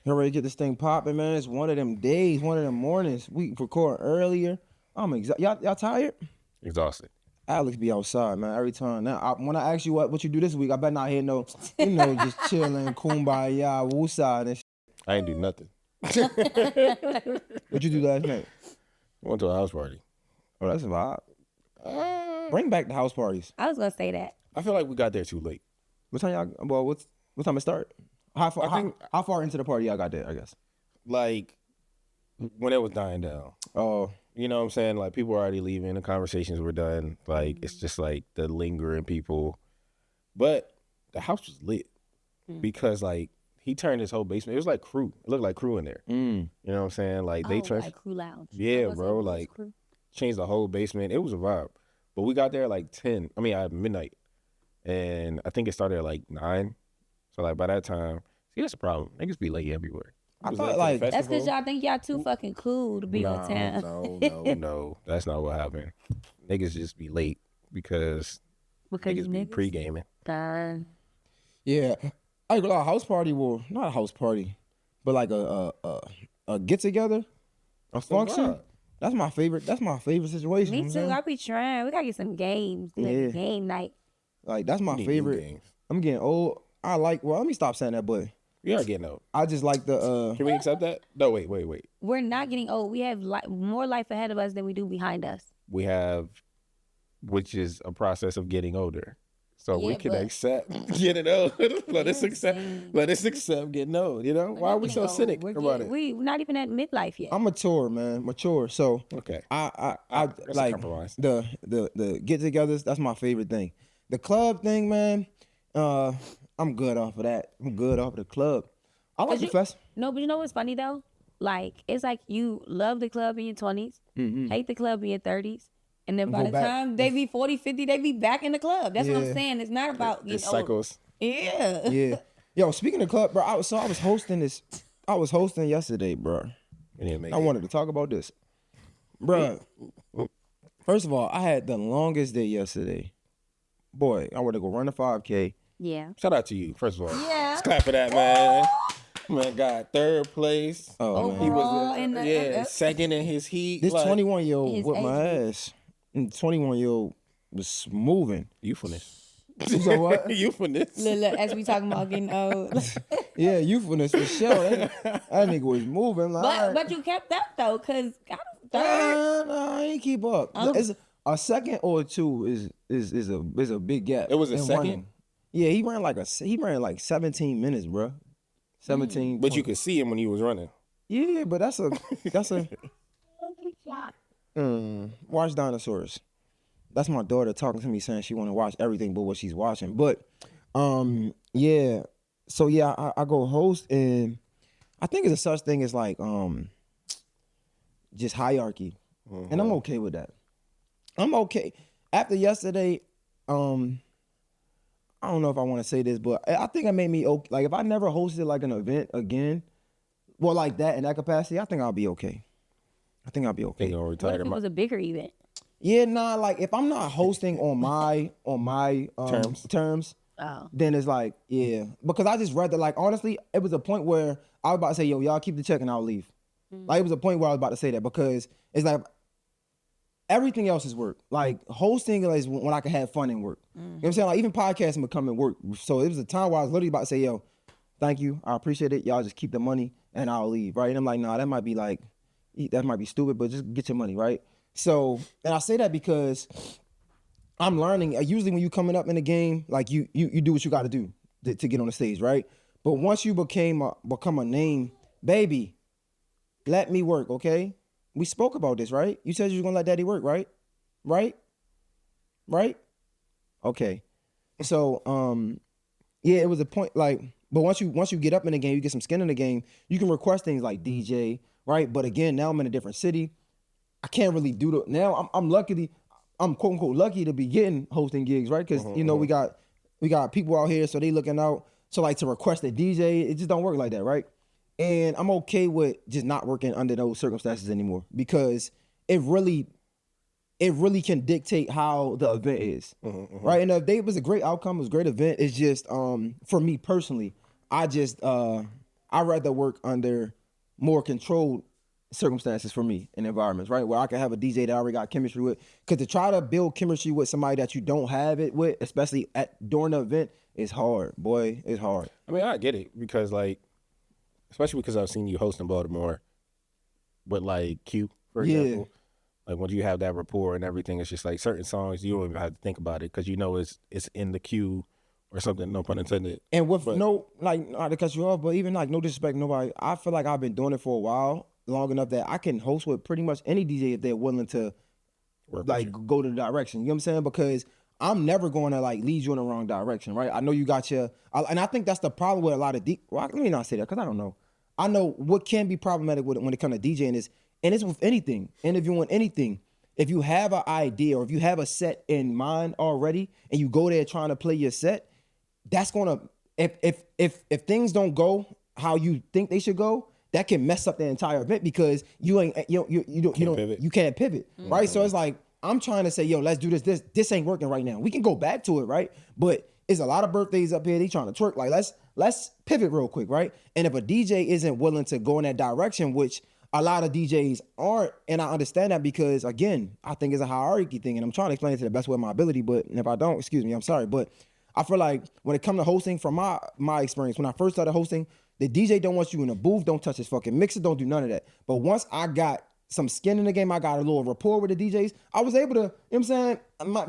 You ready to get this thing popping, man? It's one of them days, one of them mornings. We record earlier. I'm exhausted. Y'all tired? Exhausted. Alex be outside, man, every time. Now, when I ask you what you do this week, I bet not hear no, just chilling, kumbaya, woosah and shit. I ain't do nothing. What you do last night? Went to a house party. Oh, that's a vibe. Bring back the house parties. I was gonna say that. I feel like we got there too late. What time y'all? Well, what time it start? How far into the party y'all got there? I guess. Like when it was dying down. Oh, You know what I'm saying? Like people were already leaving. The conversations were done. Like it's just like the lingering people. But the house was lit because like he turned his whole basement. It was like crew. It looked like crew in there. You know what I'm saying? Like they turned like crew lounge. Yeah, bro. Like changed the whole basement. It was a vibe. But we got there at like 10. I mean, at midnight. And I think it started at like 9. So like by that time, see, that's the problem. Niggas be late everywhere. I thought like that's because y'all think y'all too fucking cool to be on time. No. That's not what happened. Niggas just be late because niggas be pre-gaming. Yeah, I go to a house party. Well, not a house party, but like a get together, a function. That's my favorite. That's my favorite situation. Me too. I be trying. We gotta get some games. Like game night. Like that's my favorite. I'm getting old. Well, let me stop saying that, but we are getting old. I just like the. Can we accept that? No, wait. We're not getting old. We have more life ahead of us than we do behind us. We have, which is a process of getting older. So we can accept getting old. Let us accept getting old. You know, why are we so cynic about it? We're not even at midlife yet. I'm mature, man. Mature. So okay, I like the get-togethers. That's my favorite thing. The club thing, man. I'm good off of that. I'm good off of the club. I like the fest. No, but you know what's funny though? Like it's like you love the club in your 20s, hate the club in your 30s. And then by the time they be 40, 50, they be back in the club. That's what I'm saying. It's not about the cycles. Yeah. Yeah. Yo, speaking of club, bro, I was hosting this. I was hosting yesterday, bro. I wanted to talk about this. Bro, first of all, I had the longest day yesterday. Boy, I wanted to go run a 5K. Yeah. Shout out to you, first of all. Yeah. Let's clap for that, man. Man got third place. Oh, he was second in his heat. This 21-year-old whipped my ass. And 21-year-old was moving. Youthfulness. So what? Youthfulness. Look, as we talking about getting old. Yeah, youthfulness for sure. That nigga was moving. Like, but you kept up though, cause I ain't keep up. It's a second or two is a big gap. It was a second. Running. Yeah, he ran like 17 minutes, bro. 17. But you could see him when he was running. Yeah, but that's a watch dinosaurs. That's my daughter talking to me saying she want to watch everything but what she's watching. But yeah. So yeah, I go host, and I think it's a such thing as like just hierarchy. And I'm okay with that. I'm okay. After yesterday, I don't know if I want to say this, but I think it made me okay. Like if I never hosted like an event again, well, like that in that capacity, I think I'll be okay. What if it was a bigger event? Yeah, nah. Like if I'm not hosting on my terms, then it's like because I just rather like honestly, it was a point where I was about to say, yo, y'all keep the check and I'll leave. Like it was a point where I was about to say that because it's like everything else is work. Like hosting is when I can have fun and work. You know what I'm saying? Like even podcasting becoming work. So it was a time where I was literally about to say, yo, thank you, I appreciate it. Y'all just keep the money and I'll leave, right? And I'm like, nah, that might be stupid, but just get your money, right? So, and I say that because I'm learning. Usually when you coming up in the game, like you do what you got to do to get on the stage, right? But once you become a name, baby, let me work, okay? We spoke about this, right? You said you were gonna let daddy work, right? Right? Okay. So, yeah, it was a point like, but once you get up in the game, you get some skin in the game, you can request things like DJ, right? But again, now I'm in a different city. I can't really do now. I'm quote unquote lucky to be hosting gigs, right? Because you know we got people out here, so they looking out. So like to request a DJ, it just don't work like that, right? And I'm okay with just not working under those circumstances anymore because it really can dictate how the event is, right? And if it was a great outcome, it was a great event. It's just for me personally, I I'd rather work under more controlled circumstances for me and environments, right? Where I can have a DJ that I already got chemistry with. Because to try to build chemistry with somebody that you don't have it with, especially during the event, is hard, boy. It's hard. I mean, I get it because like, especially because I've seen you host in Baltimore with like Q, for example. Like when you have that rapport and everything, it's just like certain songs you don't even have to think about it because you know it's in the queue or something. No pun intended. And with not to cut you off, but even like no disrespect, nobody. I feel like I've been doing it for a while, long enough that I can host with pretty much any DJ if they're willing to go to the direction. You know what I'm saying? Because I'm never going to like lead you in the wrong direction, right? I know you got and I think that's the problem with a lot of let me not say that because I don't know. I know what can be problematic with it when it comes to DJing is, and it's with anything, interviewing anything. If you have an idea or if you have a set in mind already and you go there trying to play your set, that's gonna if things don't go how you think they should go, that can mess up the entire event because you can't pivot, right? So it's like I'm trying to say, yo, let's do this. This ain't working right now. We can go back to it, right? But it's a lot of birthdays up here. They trying to twerk. Like let's pivot real quick, right? And if a DJ isn't willing to go in that direction, which a lot of DJs aren't, and I understand that because again, I think it's a hierarchy thing, and I'm trying to explain it to the best way of my ability. But if I don't, excuse me, I'm sorry. But I feel like when it comes to hosting, from my experience, when I first started hosting, the DJ don't want you in the booth, don't touch his fucking mixer, don't do none of that. But once I got some skin in the game, I got a little rapport with the DJs, I was able to, you know what I'm saying?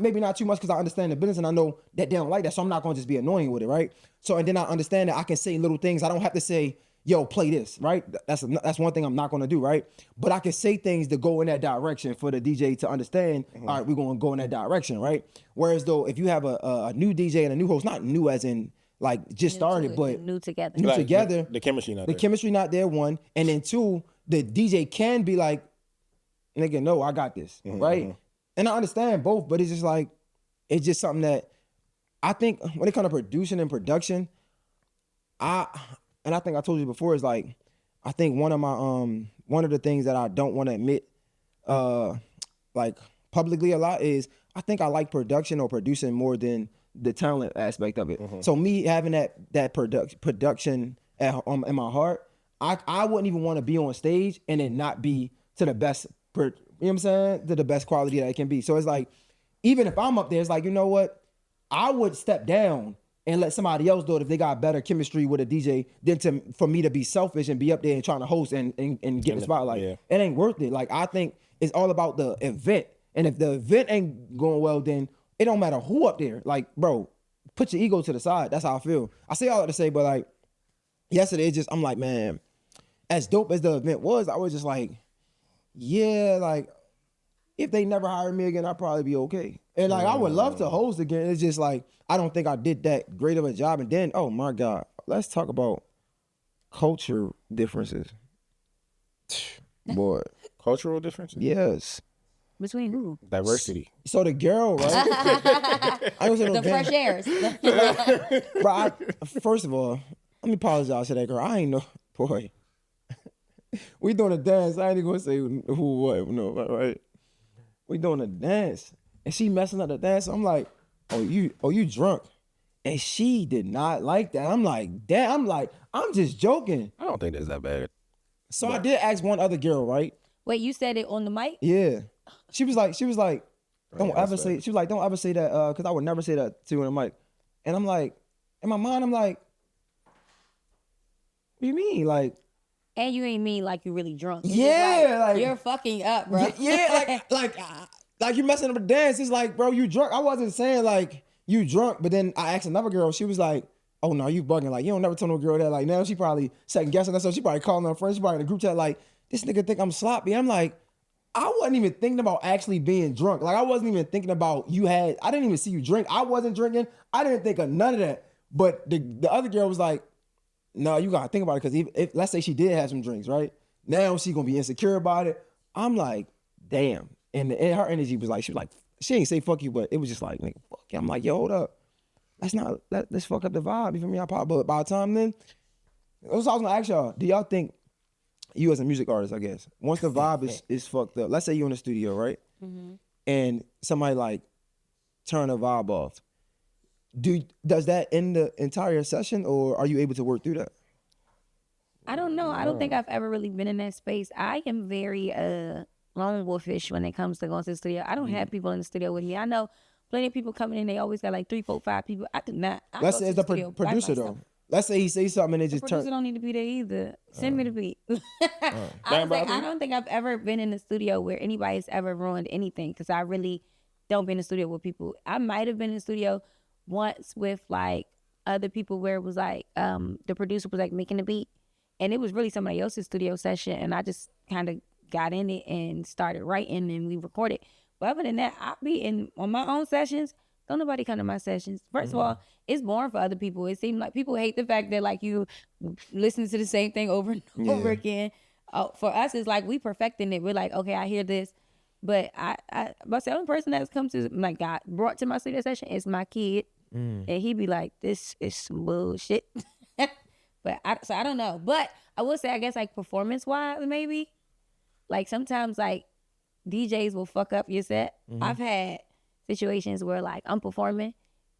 Maybe not too much because I understand the business and I know that they don't like that, so I'm not going to just be annoying with it, right? So, and then I understand that I can say little things. I don't have to say, yo, play this, right? That's one thing I'm not going to do, right? But I can say things to go in that direction for the DJ to understand, all right, we're going to go in that direction, right? Whereas though, if you have a new DJ and a new host, not new as in like just started, but new together. The chemistry not there. The chemistry not there, one. And then two, the DJ can be like, nigga, no, I got this, right? And I understand both, but it's just like, it's just something that I think when it comes to producing and production, I think I told you before, is like, I think one of the things that I don't want to admit, like publicly a lot is I think I like production or producing more than the talent aspect of it. So me having that production in my heart, I wouldn't even want to be on stage and it not be to the best, you know what I'm saying? To the best quality that it can be. So it's like, even if I'm up there, it's like, you know what? I would step down and let somebody else do it if they got better chemistry with a DJ than for me to be selfish and be up there and trying to host and get the spotlight. Yeah. It ain't worth it. Like, I think it's all about the event. And if the event ain't going well, then it don't matter who up there. Like, bro, put your ego to the side. That's how I feel. I say all that to say, but like, yesterday, I'm like, man, as dope as the event was, I was just like, yeah, like, if they never hire me again, I'd probably be okay. And like, I would love to host again. It's just like, I don't think I did that great of a job. And then, oh my God, let's talk about culture differences. Boy. Cultural differences? Yes. Between who? Diversity. So the girl, right? I was in the fresh airs. Bro, first of all, let me apologize to that girl. I ain't know, boy. We doing a dance. I ain't even gonna say who, what, no, right? We doing a dance, and she messing up the dance. I'm like, oh, you drunk? And she did not like that. I'm like, damn. I'm just joking. I don't think that's that bad. So I did ask one other girl, right? Wait, you said it on the mic? Yeah. She was like, don't ever say that, because I would never say that to you on the mic. And I'm like, in my mind, I'm like, what do you mean? Like, and you ain't mean like you really drunk. It's like you're fucking up, bro. Yeah, like you messing up a dance. It's like, bro, you drunk. I wasn't saying like you drunk, but then I asked another girl. She was like, oh no, you bugging. Like, you don't never tell no girl that. Like, now she probably second guessing herself. She probably calling her friends. She probably in the group chat like, this nigga think I'm sloppy. I'm like, I wasn't even thinking about actually being drunk. Like, I wasn't even thinking about I didn't even see you drink. I wasn't drinking. I didn't think of none of that. But the other girl was like, no, you gotta think about it, because if let's say she did have some drinks, right? Now she gonna be insecure about it. I'm like, damn. And her energy was like, she ain't say fuck you, but it was just like, nigga, fuck you. I'm like, yo, hold up. Let's fuck up the vibe. You feel me? But by the time then, that's what I was gonna ask y'all. Do y'all think, you as a music artist, I guess, once the vibe is fucked up, let's say you're in the studio, right? Mm-hmm. And somebody like turn the vibe off. Does that end the entire session, or are you able to work through that? I don't know. I don't think I've ever really been in that space. I am very lone wolfish when it comes to going to the studio. I don't have people in the studio with me. I know plenty of people coming in. They always got like 3, 4, 5 people. I do not. Let's say it's the producer though. Let's say he say something and it just turns. Producer don't need to be there either. Send me the beat. I don't think I've ever been in the studio where anybody's ever ruined anything because I really don't be in the studio with people. I might have been in the studio once with like other people where it was like the producer was like making the beat and it was really somebody else's studio session and I just kind of got in it and started writing and we recorded. But other than that, I be on my own sessions. Don't nobody come to my sessions. First of all, it's boring for other people. It seems like people hate the fact that like you listen to the same thing over and over again. For us, it's like we perfecting it. We're like, okay, I hear this. But but the only person that's come to like got brought to my studio session is my kid. And he be like, this is some bullshit. But I don't know. But I will say, I guess like performance wise, maybe like sometimes like DJs will fuck up your set. I've had situations where like I'm performing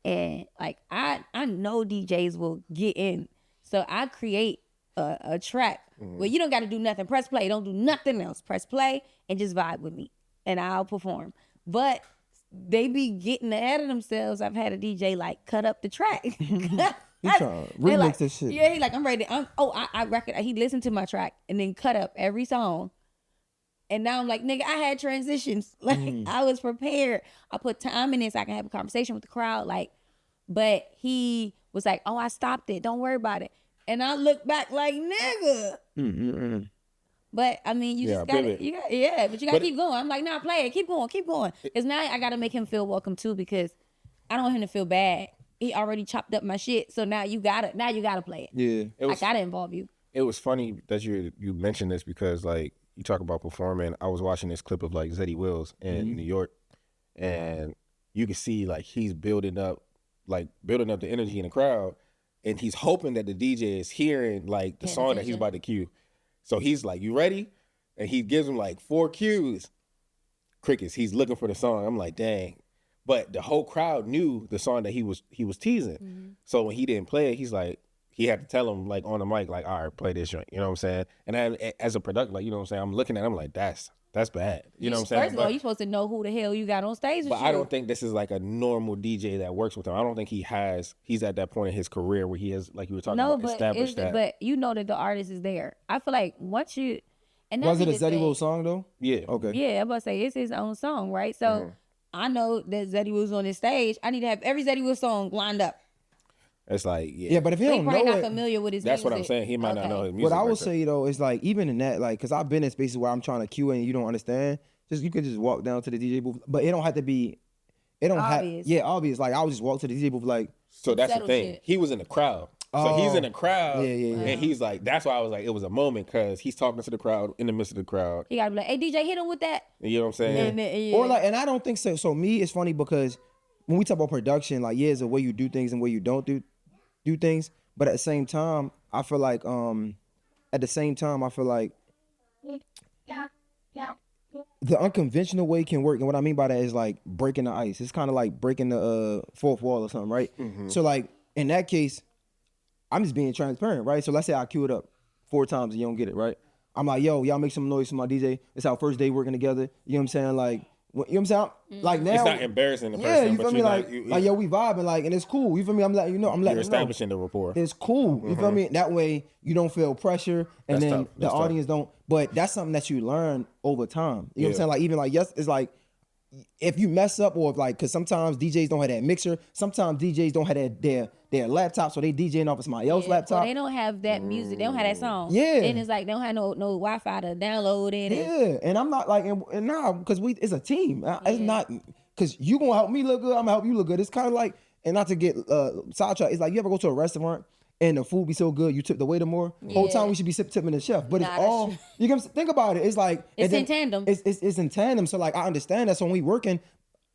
and like I know DJs will get in. So I create a track where you don't got to do nothing. Press play. Don't do nothing else. Press play and just vibe with me and I'll perform. But they be getting ahead of themselves. I've had a DJ like cut up the track. He trying to remix like, this shit. Yeah, he like, I'm ready. I record. He listened to my track and then cut up every song. And now I'm like, nigga, I had transitions. Like I was prepared. I put time in it so I can have a conversation with the crowd. Like, but he was like, oh, I stopped it. Don't worry about it. And I look back like, nigga. But I mean, you just got to, but you got to keep going. I'm like, nah, play it. Keep going. Because now I got to make him feel welcome too because I don't want him to feel bad. He already chopped up my shit. So now you got to play it. Yeah. I got to involve you. It was funny that you mentioned this because like you talk about performing. I was watching this clip of like Zeddy Wills in New York and you can see like he's building up the energy in the crowd and he's hoping that the DJ is hearing like the song that he's about to cue. So he's like, you ready? And he gives him like 4 cues. Crickets. He's looking for the song. I'm like, dang. But the whole crowd knew the song that he was teasing. So when he didn't play it, he's like, he had to tell him like on the mic, like, all right, play this joint. You know what I'm saying? And as a producer, like, you know what I'm saying? I'm looking at him like, that's bad. You know what I'm saying? First of all, you're supposed to know who the hell you got on stage with But I don't think this is like a normal DJ that works with him. I don't think he's at that point in his career where he has, like you were talking about, established that. But you know that the artist is there. I feel like once you... And was it a Zeddy Wills song though? Yeah. Okay. Yeah, I'm about to say, it's his own song, right? So I know that Zeddy Wills on his stage. I need to have every Zeddy Wills song lined up. It's like, yeah, but if he don't know probably it, not familiar with his that's music. what I'm saying. He might not know his music. What I will say though is like, even in that, like, cause I've been in spaces where I'm trying to cue and you don't understand. You could just walk down to the DJ booth, but it don't have to be. It don't obvious. Obvious. Like I would just walk to the DJ booth, like. So that's the thing. Shit. He was in the crowd. So he's in the crowd, and he's like, that's why I was like, it was a moment because he's talking to the crowd in the midst of the crowd. He gotta be like, hey DJ, hit him with that. You know what I'm saying? Or like, and I don't think so. So me, it's funny because when we talk about production, like, it's the way you do things and way you don't do things. But at the same time, I feel like the unconventional way can work. And what I mean by that is like breaking the ice. It's kind of like breaking the fourth wall or something, right? So like in that case, I'm just being transparent, right? So let's say I queue it up 4 times and you don't get it, right? I'm like, yo, y'all make some noise for my DJ. It's our first day working together. You know what I'm saying? Like, you know what I'm saying? Like now, it's not embarrassing the person. You feel me? Like, yo, we vibing, like, and it's cool. You feel me? I'm letting you know. You're establishing the rapport. It's cool. You feel me? That way you don't feel pressure, and that's then the audience don't. But that's something that you learn over time. You know what I'm saying? Like even like yes, it's like if you mess up or if like, cause sometimes DJs don't have that mixer. Sometimes DJs don't have their laptop, so they DJing off of somebody else's laptop. So they don't have that music. They don't have that song. Yeah. And it's like they don't have no Wi-Fi to download it. Yeah. And I'm not like, and nah, because it's a team. It's not, because you gonna help me look good, I'm gonna help you look good. It's kind of like, and not to get sidetracked, it's like you ever go to a restaurant and the food be so good, you tip the waiter more. Whole time we should be tipping the chef. But it's all, you can think about it. It's like, it's in tandem. It's in tandem. So like, I understand that. So when we working,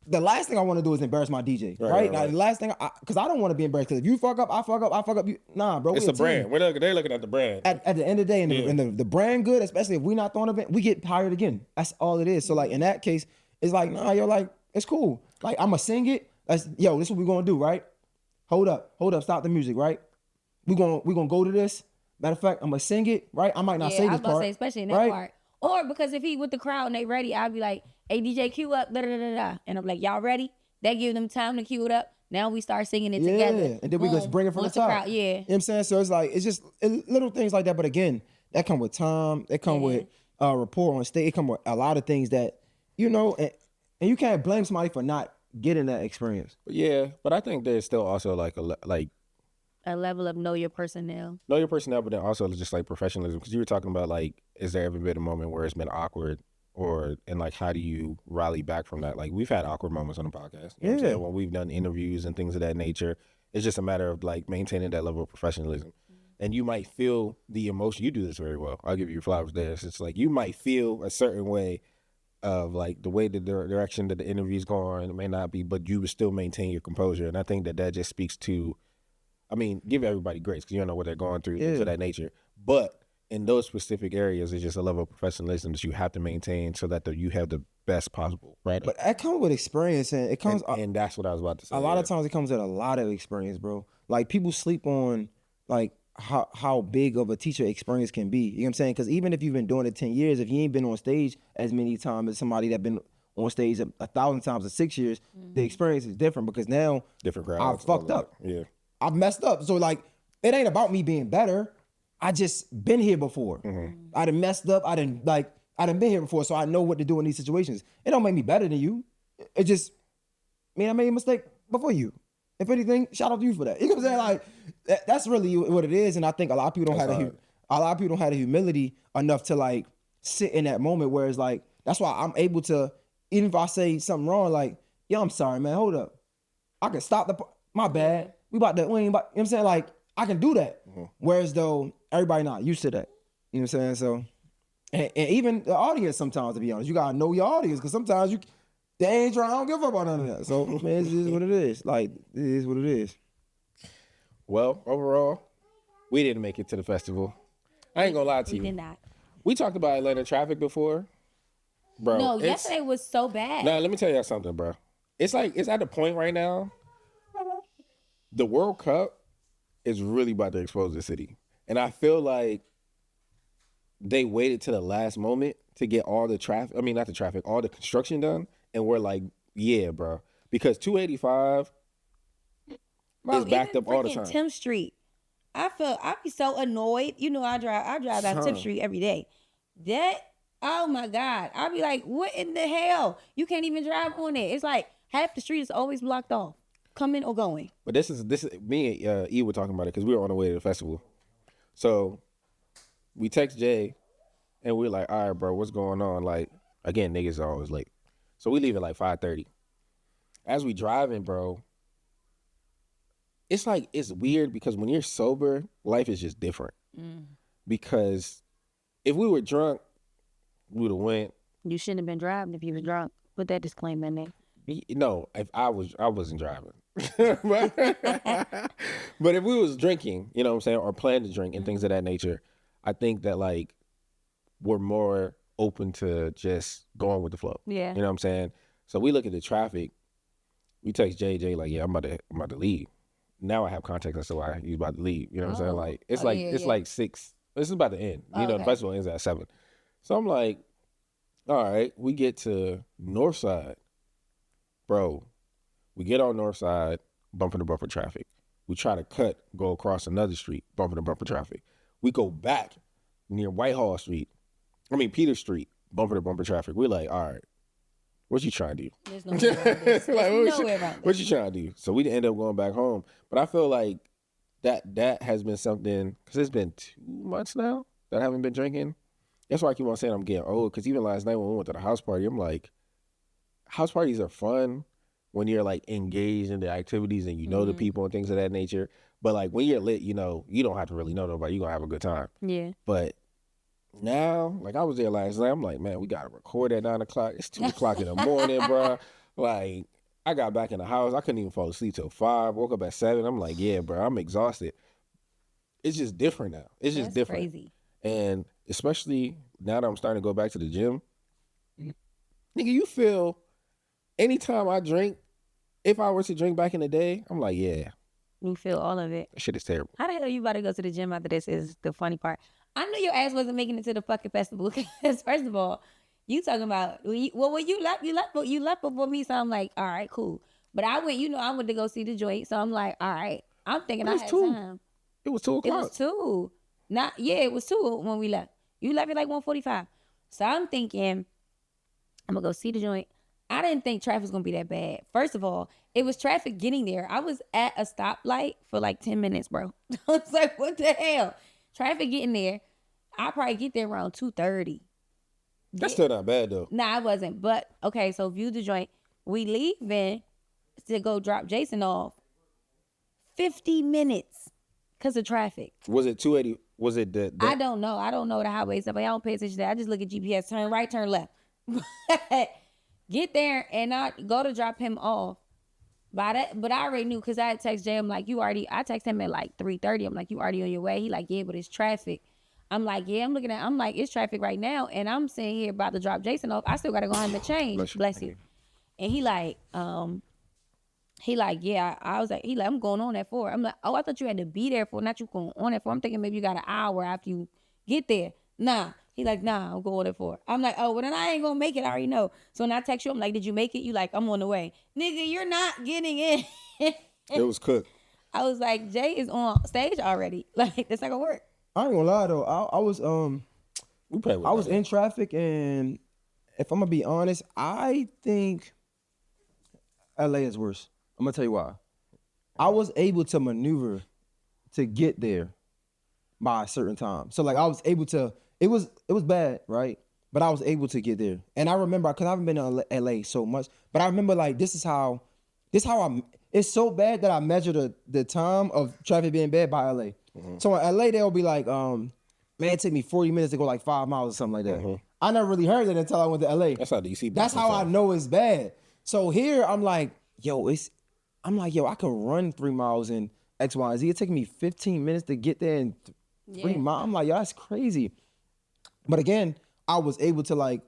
the last thing I want to do is embarrass my DJ, right? Now, the last thing, because I don't want to be embarrassed. Because if you fuck up, I fuck up. Nah, bro. It's a brand. They're looking at the brand. At the end of the day, and the brand good, especially if we not throwing an event, we get hired again. That's all it is. So like in that case, it's like, nah, you're like, it's cool. Like I'm gonna sing it. This is what we gonna do, right? Hold up, stop the music, right? We gonna go to this. Matter of fact, I'm gonna sing it, right? I might not say this part. Say, especially in that part. Or because if he with the crowd and they ready, I'd be like, hey, DJ, cue up, da da da da. And I'm like, y'all ready? They give them time to cue it up. Now we start singing it together. And then we just bring it from the top. Crowd, You know what I'm saying? So it's like, it's just little things like that. But again, that come with time. That come with rapport on stage. It come with a lot of things that, you know, and you can't blame somebody for not getting that experience. Yeah, but I think there's still also like a level of know your personnel. Know your personnel, but then also just like professionalism. Because you were talking about like, is there ever been a moment where it's been awkward, and like how do you rally back from that? Like we've had awkward moments on the podcast. You know what I'm saying? When we've done interviews and things of that nature, it's just a matter of like maintaining that level of professionalism. And you might feel the emotion. You do this very well. I'll give you flowers there. It's like you might feel a certain way of like the way the direction that the interview's going. It may not be, but you would still maintain your composure. And I think that just speaks to, I mean, give everybody grace because you don't know what they're going through, things of that nature. But in those specific areas, it's just a level of professionalism that you have to maintain so that you have the best possible. Right. But that comes with experience, and it comes. And that's what I was about to say. A lot of times it comes with a lot of experience, bro. Like people sleep on like how big of a teacher experience can be. You know what I'm saying? Because even if you've been doing it 10 years, if you ain't been on stage as many times as somebody that been on stage 1,000 times in 6 years, the experience is different because now different crowds. I fucked up. Yeah. I've messed up. So like, it ain't about me being better. I just been here before. I done messed up. I done been here before, so I know what to do in these situations. It don't make me better than you. It just, I made a mistake before you. If anything, shout out to you for that. You know what I'm saying? Like, that's really what it is. And I think a lot of people don't have the humility enough to like sit in that moment where it's like, that's why I'm able to, even if I say something wrong, like, yo, I'm sorry, man, hold up. I can stop my bad. You know what I'm saying? Like, I can do that. Whereas though, everybody not used to that. You know what I'm saying? So, and even the audience sometimes, to be honest, you gotta know your audience because sometimes they ain't trying, I don't give a fuck about none of that. So, man, it is what it is. Like, it is what it is. Well, overall, we didn't make it to the festival. I ain't gonna lie to you. We did not. We talked about Atlanta traffic before. Bro. No, yesterday was so bad. Nah, let me tell you something, bro. It's like, it's at the point right now, the World Cup is really about to expose the city. And I feel like they waited to the last moment to get all the traffic, all the construction done. And we're like, yeah, bro. Because 285 is backed up all the time. 10th Street. I'd be so annoyed. You know, I drive down 10th Street every day. Oh my God. I'd be like, what in the hell? You can't even drive on it. It's like half the street is always blocked off. Coming or going. But this is me and E were talking about it because we were on the way to the festival. So we text Jay and we're like, all right, bro, what's going on? Like, again, niggas are always late. So we leave at like 5:30. As we driving, bro, it's like, it's weird because when you're sober, life is just different. Because if we were drunk, we would have went. You shouldn't have been driving if you were drunk. Put that disclaimer in there. No, if I wasn't driving. but if we was drinking, you know what I'm saying, or planning to drink and things of that nature, I think that like we're more open to just going with the flow. Yeah. You know what I'm saying? So we look at the traffic, we text JJ like, yeah, I'm about to leave. Now I have context as to why he's about to leave. You know what I'm saying? Like it's like 6. This is about to end. You know, the festival ends at 7. So I'm like, all right, we get to Northside. Bro, we get on Northside, bumper to bumper traffic. We try to go across another street, bumper to bumper traffic. We go back near Peter Street, bumper to bumper traffic. We're like, all right, what you trying to do? There's no way around this. What you trying to do? So we end up going back home. But I feel like that has been something, because it's been 2 months now that I haven't been drinking. That's why I keep on saying I'm getting old, because even last night when we went to the house party, I'm like, house parties are fun when you're like engaged in the activities and you know the people and things of that nature. But like when you're lit, you know, you don't have to really know nobody. You're going to have a good time. Yeah. But now, like I was there last night, I'm like, man, we got to record at 9 o'clock. It's 2 o'clock in the morning, bro. Like I got back in the house. I couldn't even fall asleep till 5. Woke up at 7. I'm like, yeah, bro, I'm exhausted. It's just different now. It's just different. Crazy. And especially now that I'm starting to go back to the gym, nigga, you feel anytime I drink, if I were to drink back in the day, I'm like, yeah, You feel all of it. That shit is terrible. How the hell you about to go to the gym after this is the funny part. I knew your ass wasn't making it to the fucking festival because first of all, you talking about when you left before me, so I'm like, all right, cool. But I went to go see the joint, so I'm like, all right. I'm thinking I had time. It was 2 o'clock. It was 2. It was 2 when we left. You left at like 1:45. So I'm thinking, I'm gonna go see the joint. I didn't think traffic was gonna be that bad. First of all, it was traffic getting there. I was at a stoplight for like 10 minutes, bro. I was like, what the hell? Traffic getting there. I'll probably get there around 2:30. That's still not bad though. Nah, I wasn't. But okay, so view the joint. We leaving to go drop Jason off. 50 minutes because of traffic. Was it 280? Was it the I don't know. I don't know the highway stuff. I don't pay attention to that. I just look at GPS. Turn right, turn left. Get there and I go to drop him off. But I already knew because I had text Jay. I'm like, I text him at like 3:30. I'm like, you already on your way? He like, yeah, but it's traffic. I'm like, yeah, I'm like, it's traffic right now. And I'm sitting here about to drop Jason off. I still got to go home and change. Bless you. And he like, yeah. I was like, I'm going on at 4. I'm like, oh, I thought you had to be there for, not you going on at 4. I'm thinking maybe you got an hour after you get there. Nah. He like, nah, I'm going at 4. I'm like, oh, well then I ain't gonna make it. I already know. So when I text you, I'm like, did you make it? You like, I'm on the way. Nigga, you're not getting in. It was cooked. I was like, Jay is on stage already. Like, that's not gonna work. I ain't gonna lie though. I was in traffic, and if I'm gonna be honest, I think LA is worse. I'm gonna tell you why. I was able to maneuver to get there by a certain time. So like I was able to, it was bad, right? But I was able to get there. And I remember, cause I haven't been to LA so much, but I remember like, it's so bad that I measure the time of traffic being bad by LA. Mm-hmm. So in LA, they'll be like, man, it took me 40 minutes to go like 5 miles or something like that. Mm-hmm. I never really heard that until I went to LA. That's how DC. That's how I know it's bad. So here I'm like, I could run 3 miles in X, Y, and Z. It took me 15 minutes to get there in 3 miles. I'm like, yo, that's crazy. But again, I was able to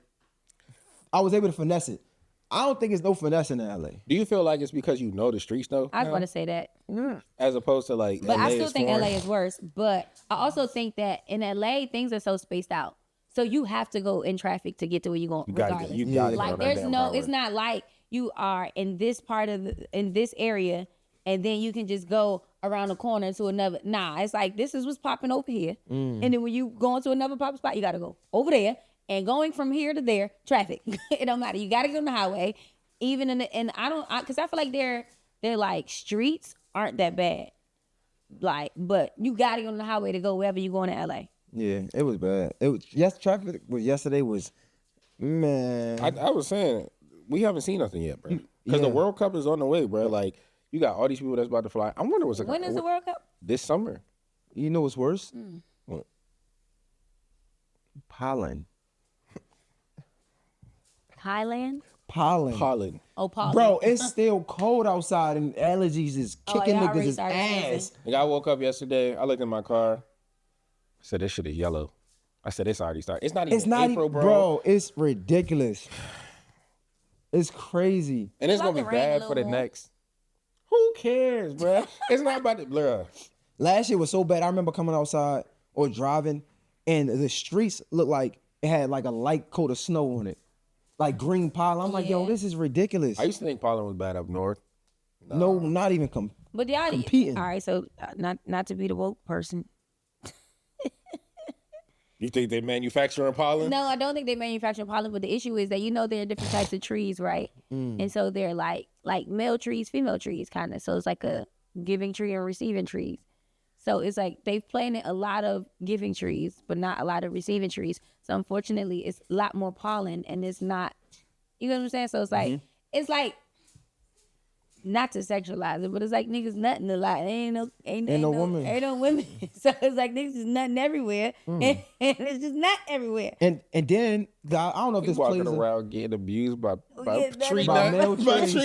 finesse it. I don't think it's no finesse in LA. Do you feel like it's because you know the streets though? I was going to say that. As opposed to like, but LA I still think LA is worse. But I also think that in LA, things are so spaced out. So you have to go in traffic to get to where you're going. You got like there's no, it's not like you are in this part of in this area, and then you can just go around the corner to another. Nah, it's like this is what's popping over here, and then when you go into another pop spot, you got to go over there. And going from here to there, traffic. It don't matter. You got to get on the highway. Even because I feel like they're like streets aren't that bad. Like, but you got to get on the highway to go wherever you're going to LA. Yeah, it was bad. Traffic yesterday was, man. I was saying, we haven't seen nothing yet, bro. Because the World Cup is on the way, bro. Like, you got all these people that's about to fly. I wonder when is the World Cup? This summer. You know what's worse? What? Pollen. Highland? Pollen. Oh, pollen. Bro, it's still cold outside and allergies is kicking niggas' ass. Like, I woke up yesterday. I looked in my car. I said, this shit is yellow. I said, it's already started. It's not even April, bro. Bro, it's ridiculous. It's crazy. And it's going to be bad for the next. Who cares, bro? It's not about the blur. Last year was so bad. I remember coming outside or driving, and the streets looked like it had like a light coat of snow on it. Like green pollen. I'm like, yo, this is ridiculous. I used to think pollen was bad up north. No, not even but y'all competing. All right, so not to be the woke person. You think they manufacturing pollen? No, I don't think they manufacture pollen. But the issue is that there are different types of trees, right? And so they're like male trees, female trees, kind of. So it's like a giving tree and receiving trees. So it's like they've planted a lot of giving trees, but not a lot of receiving trees. So unfortunately, it's a lot more pollen, and it's not. You know what I'm saying? So it's like it's like not to sexualize it, but it's like niggas nutting a lot. Ain't no women. Ain't no women. So it's like niggas just nutting everywhere, and it's just not everywhere. And then I don't know if this walking around getting abused by tree male trees.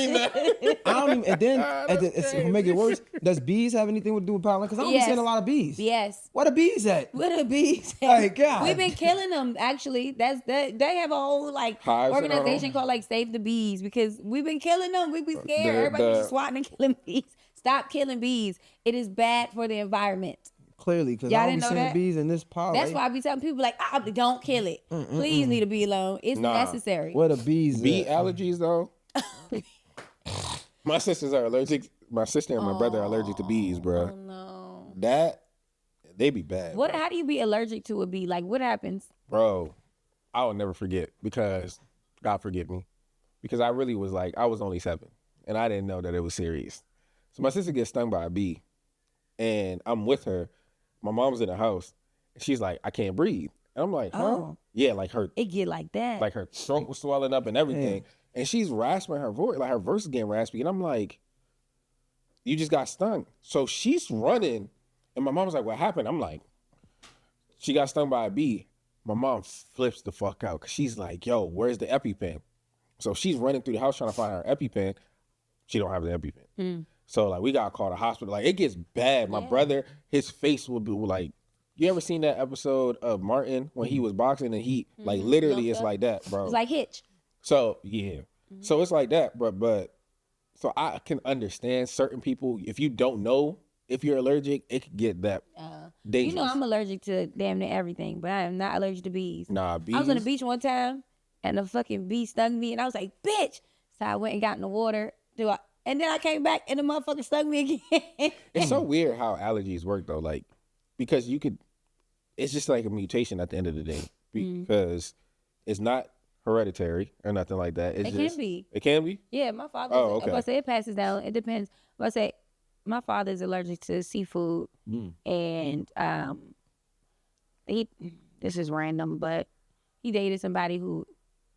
I don't even. And then to make it worse, does bees have anything to do with pollen? Because I don't be seeing a lot of bees. Yes. Where the bees at? Where the bees at? Like, God. We've been killing them. Actually, they have a whole organization called like Save the Bees because we've been killing them. We be scared. Everybody swatting and killing bees. Stop killing bees. It is bad for the environment. Clearly, because I don't be seeing bees in this pile. That's why I be telling people like, don't kill it. Please leave the bee alone. It's necessary. Where the bees Bee allergies though? My sisters are allergic. My sister and my brother are allergic to bees, bro. Oh no. They be bad. What? Bro. How do you be allergic to a bee? Like, what happens? Bro, I will never forget because, God forgive me, because I really was like, I was only 7 and I didn't know that it was serious. So my sister gets stung by a bee and I'm with her. My mom's in the house and she's like, I can't breathe. And I'm like, huh? Oh. Yeah, like it get like that. Like her throat was swelling up and everything. Yeah. And she's rasping her voice, like her voice is getting raspy. And I'm like, you just got stung. So she's running. And my mom's like, what happened? I'm like, she got stung by a bee. My mom flips the fuck out because she's like, yo, where's the EpiPen? So she's running through the house trying to find her EpiPen. She don't have the EpiPen. So like we got called to hospital. Like it gets bad. My brother, his face would be like, you ever seen that episode of Martin when he was boxing and he like literally it's like that, bro. It's like Hitch. So yeah. So it's like that, but so I can understand certain people, if you don't know if you're allergic, it could get that dangerous. You know I'm allergic to damn near everything, but I am not allergic to bees. Nah, bees. I was on the beach one time and a fucking bee stung me and I was like, bitch. So I went and got in the water. And then I came back and the motherfucker stung me again. It's so weird how allergies work though. Like, because it's just like a mutation at the end of the day. Because it's not hereditary or nothing like that. It can be. It can be? Yeah, my father. Oh, okay. I say it passes down. It depends. I say my father is allergic to seafood, and this is random, but he dated somebody who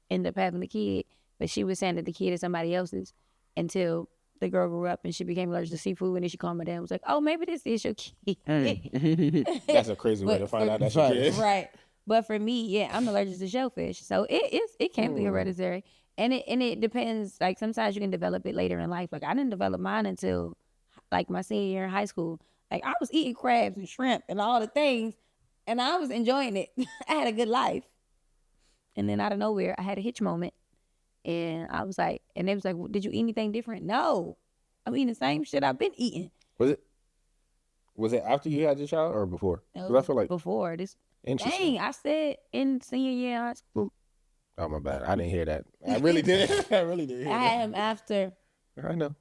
ended up having a kid, but she was saying that the kid is somebody else's until the girl grew up and she became allergic to seafood, and then she called my dad and was like, "Oh, maybe this is your kid." That's a crazy way to find out that's your kid, right? But for me, yeah, I'm allergic to shellfish, so it can be hereditary, and it depends. Like sometimes you can develop it later in life. Like I didn't develop mine until like my senior year in high school. Like I was eating crabs and shrimp and all the things, and I was enjoying it. I had a good life, and then out of nowhere, I had a hitch moment, and I was like, and they was like, well, "Did you eat anything different?" No, I'm eating the same shit I've been eating. Was it after you had your child or before? No, I feel like before this. Interesting. Dang, I said in senior year in high school. Oh, my bad. I didn't hear that. I really didn't. I really didn't hear that. I had him after. I know.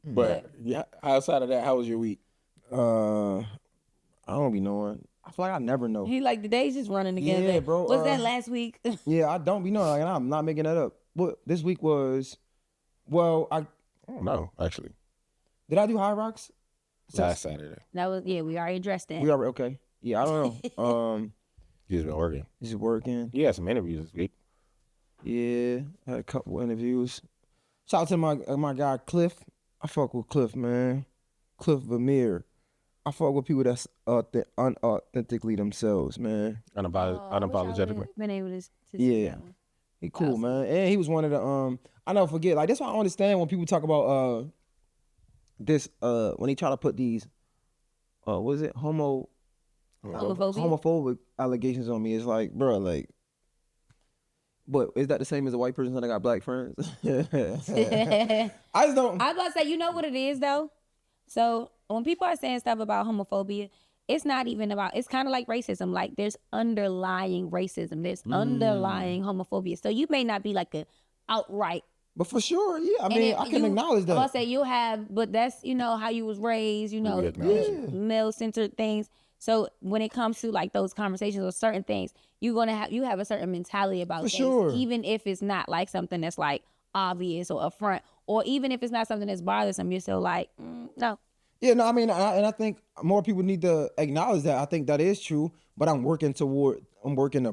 But yeah, outside of that, how was your week? I don't be knowing. I feel like I never know. He like the days just running together. Yeah, bro. Was that last week? Yeah, I don't be knowing. Like, I'm not making that up. But this week was, well, I don't know, actually. Did I do High Rocks? Last Saturday. That was, yeah, we already addressed that. Okay. Yeah, I don't know. You just been working. Just working. You had some interviews this week. Yeah, I had a couple interviews. Shout out to my guy Cliff. I fuck with Cliff, man. Cliff Vermeer. I fuck with people that's unauthentically themselves, man. Unapologetically. Been able to yeah. He cool, man. And he was one of the I never forget. Like that's why I understand when people talk about this when they try to put these what is it? Homophobic allegations on me. It's like, bro, like, but is that the same as a white person that got black friends? I just don't. I was about to say, you know what it is though? So when people are saying stuff about homophobia, it's not even about, it's kind of like racism. Like there's underlying racism. There's underlying homophobia. So you may not be like a outright. But for sure, yeah. I mean, I can acknowledge that. I'll say you have, but that's, you know, how you was raised, you know, male-centered things. So when it comes to like those conversations or certain things, you have a certain mentality about things. Sure. Even if it's not like something that's like obvious or upfront, or even if it's not something that's bothersome, you're still like, no. Yeah, no, I mean, and I think more people need to acknowledge that. I think that is true, but I'm working to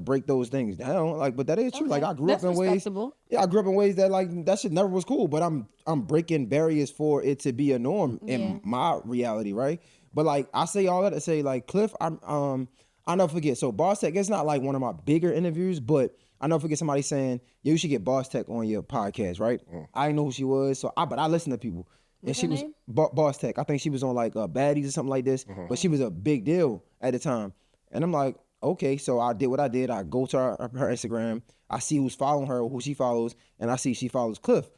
break those things down. Like, but that is true. Okay. Like I grew up in ways. Yeah, I grew up in ways that like that shit never was cool. But I'm breaking barriers for it to be a norm in my reality, right? But like I say all that to say like Cliff, I'll never forget. So Boss Tech, it's not like one of my bigger interviews, but I never forget somebody saying, "Yeah, you should get Boss Tech on your podcast," right? I didn't know who she was, but I listened to people. And she was Boss Tech. I think she was on like Baddies or something like this, but she was a big deal at the time. And I'm like, okay, so I did what I did. I go to her Instagram. I see who's following her, who she follows, and I see she follows Cliff.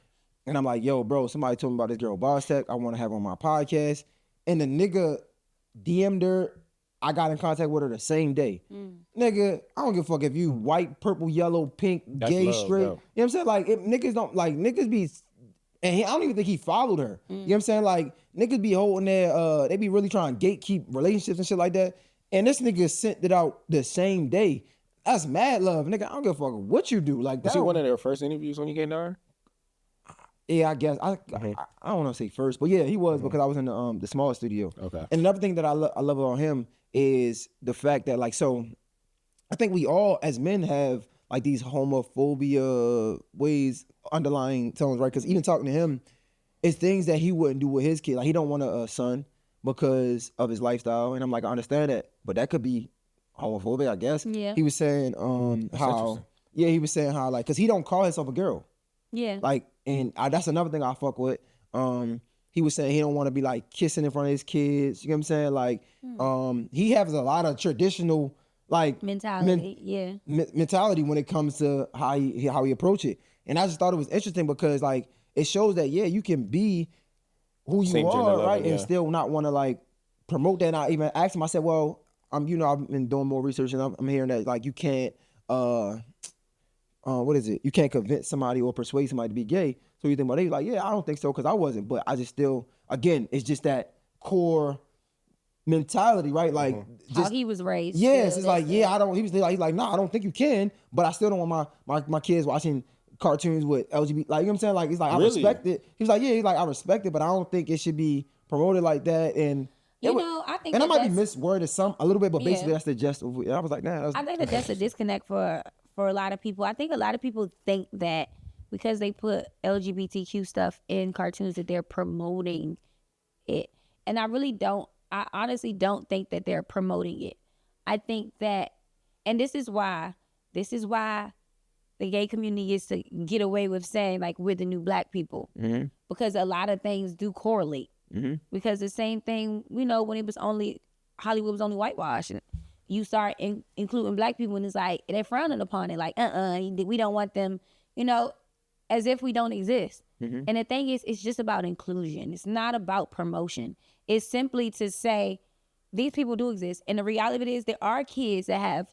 And I'm like, yo, bro, somebody told me about this girl, Boss Tech. I want to have her on my podcast. And the nigga DM'd her. I got in contact with her the same day. Nigga, I don't give a fuck if you white, purple, yellow, pink, that's gay, love, straight. Bro. You know what I'm saying? Like, niggas don't, like, niggas be, and I don't even think he followed her. You know what I'm saying? Like, niggas be holding their, they be really trying to gatekeep relationships and shit like that. And this nigga sent it out the same day. That's mad love. Nigga, I don't give a fuck what you do. Like, was he one of their first interviews when you came to her? Yeah, I guess. I don't want to say first, but yeah, he was because I was in the small studio. Okay. And another thing that I love about him is the fact that, like, so I think we all as men have like these homophobia ways, underlying tones, right? Because even talking to him, it's things that he wouldn't do with his kid. Like, he don't want a son because of his lifestyle, and I'm like, I understand that, but that could be homophobia, I guess. Yeah. He was saying he was saying how, like, because he don't call himself a girl. Yeah. Like, and that's another thing I fuck with. He was saying he don't want to be like kissing in front of his kids. You know what I'm saying? Like, he has a lot of traditional like mentality, mentality when it comes to how he approach it. And I just thought it was interesting because, like, it shows that you can be who you are, right, and still not want to like promote that. And I even asked him. I said, well, I've been doing more research, and I'm hearing that, like, you can't what is it? You can't convince somebody or persuade somebody to be gay. So you think about it, like, yeah, I don't think so because I wasn't, but I just still, again, it's just that core mentality, right? Like, how he was raised. Yes, it's like, I don't. He was like, nah, I don't think you can, but I still don't want my kids watching cartoons with LGBT. Like, you know what I'm saying? Like, it's like, I respect it. He's like, I respect it, but I don't think it should be promoted like that. And I think, and I might be misworded a little bit, but basically that's the gist of it. I was like, nah. I think that's a disconnect for a lot of people. I think a lot of people think that because they put LGBTQ stuff in cartoons that they're promoting it. And I honestly don't think that they're promoting it. I think that, and this is why the gay community gets to get away with saying, like, we're the new black people. Mm-hmm. Because a lot of things do correlate. Mm-hmm. Because the same thing, when it was Hollywood was only whitewashed. You start including black people, and it's like, they're frowning upon it. Like, we don't want them, as if we don't exist. Mm-hmm. And the thing is, it's just about inclusion. It's not about promotion. It's simply to say, these people do exist. And the reality of it is, there are kids that have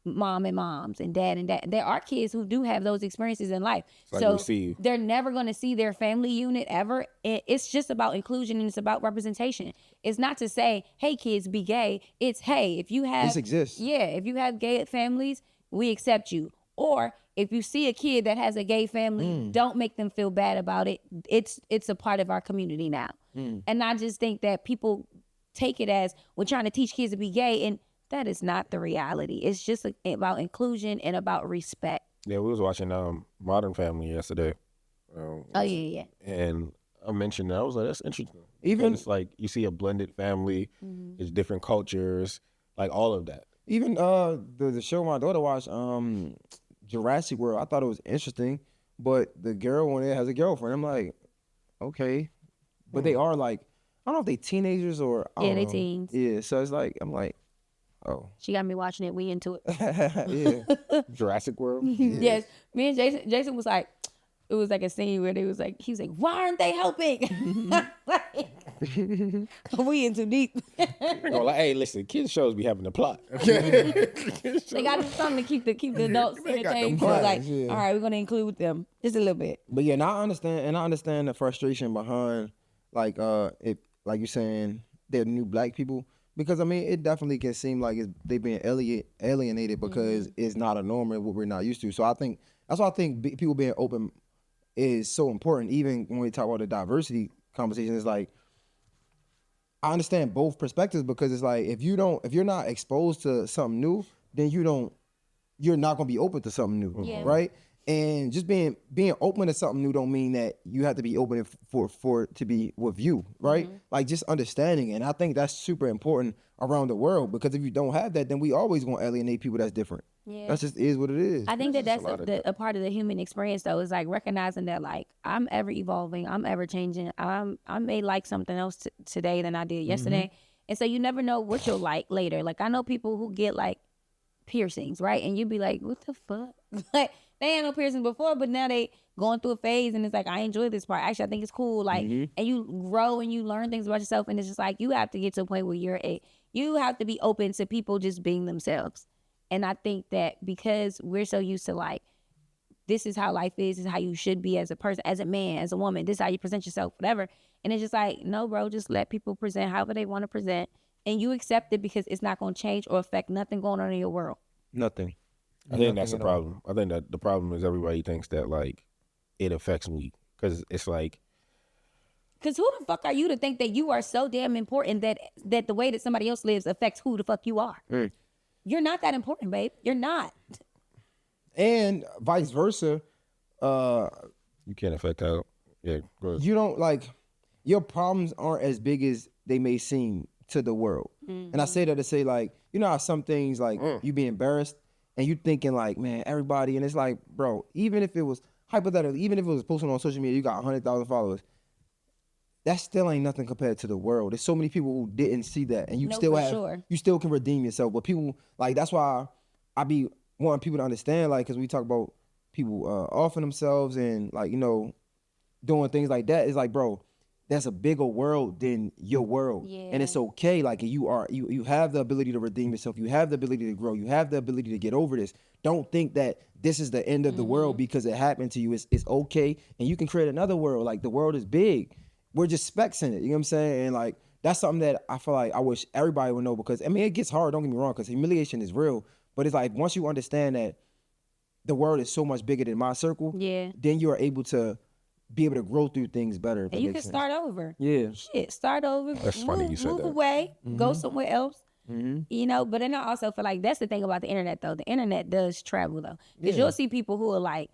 mom and moms and dad and dad. There are kids who do have those experiences in life. So they're never going to see their family unit ever. It's just about inclusion, and it's about representation. It's not to say, hey, kids, be gay. It's, hey, if you have... This exists. Yeah, if you have gay families, we accept you. Or if you see a kid that has a gay family, don't make them feel bad about it. It's a part of our community now. And I just think that people take it as, we're trying to teach kids to be gay, and that is not the reality. It's just about inclusion and about respect. Yeah, we was watching Modern Family yesterday. Yeah. And I mentioned that. I was like, that's interesting. Even it's like you see a blended family, it's different cultures, like all of that. Even the show my daughter watched, Jurassic World, I thought it was interesting, but the girl on there has a girlfriend. I'm like, okay. But they are like, I don't know if they teenagers or I don't know. Teens. Yeah, so it's like, I'm like, oh. She got me watching it. We into it. Yeah. Jurassic World? Yeah. Yes. Me and Jason was like, it was like a scene where he was like, why aren't they helping? We in too deep. Like, hey, listen, kids shows be having a plot. They got to do something to keep the adults entertained. So like, all right, we're gonna include them just a little bit. But yeah, now I understand the frustration behind, like, it, like you're saying, they're new black people. Because, I mean, it definitely can seem like they're being alienated because it's not a norm and what we're not used to. So that's why I think people being open is so important. Even when we talk about the diversity conversation, it's like, I understand both perspectives, because it's like, if you're not exposed to something new, then you're not going to be open to something new, right? And just being open to something new don't mean that you have to be open for it to be with you, right? Like, just understanding. And I think that's super important around the world, because if you don't have that, then we always going to alienate people that's different. Yeah. That's just is what it is. I think that's a part of the human experience, though, is like recognizing that, like, I'm ever evolving, I'm ever changing. I may like something else today than I did yesterday. And so you never know what you'll like later. Like, I know people who get like piercings, right? And you'd be like, what the fuck? Like, they had no piercings before, but now they going through a phase and it's like, I enjoy this part. Actually, I think it's cool. Like, and you grow and you learn things about yourself. And it's just like, you have to get to a point where you have to be open to people just being themselves. And I think that because we're so used to like, this is how life is, this is how you should be as a person, as a man, as a woman, this is how you present yourself, whatever. And it's just like, no, bro, just let people present however they want to present. And you accept it because it's not going to change or affect nothing going on in your world. Nothing. I think that's the problem. I think that the problem is everybody thinks that like it affects me because it's like. Because who the fuck are you to think that you are so damn important that the way that somebody else lives affects who the fuck you are? You're not that important, babe. You're not. And vice versa. You can't affect how. Yeah, go ahead. You don't like, your problems aren't as big as they may seem to the world. And I say that to say like, you know how some things like you be embarrassed and you thinking like, man, everybody, and it's like, bro, even if it was hypothetically, even if it was posted on social media, you got 100,000 followers, that still ain't nothing compared to the world. There's so many people who didn't see that, and you you still can redeem yourself. But people like, that's why I be wanting people to understand, like, because we talk about people offering themselves and like, you know, doing things like that. It's like, bro, that's a bigger world than your world, and it's okay. Like you have the ability to redeem yourself. You have the ability to grow. You have the ability to get over this. Don't think that this is the end of the world because it happened to you. It's okay, and you can create another world. Like the world is big. We're just specks in it. You know what I'm saying? And like that's something that I feel like I wish everybody would know, because I mean it gets hard. Don't get me wrong, because humiliation is real. But it's like once you understand that the world is so much bigger than my circle, then you are able to be able to grow through things better. And you can start over. Yeah. Shit, start over. That's funny you said that. Move away, go somewhere else. You know, but then I also feel like that's the thing about the internet, though. The internet does travel, though. Because you'll see people who are like,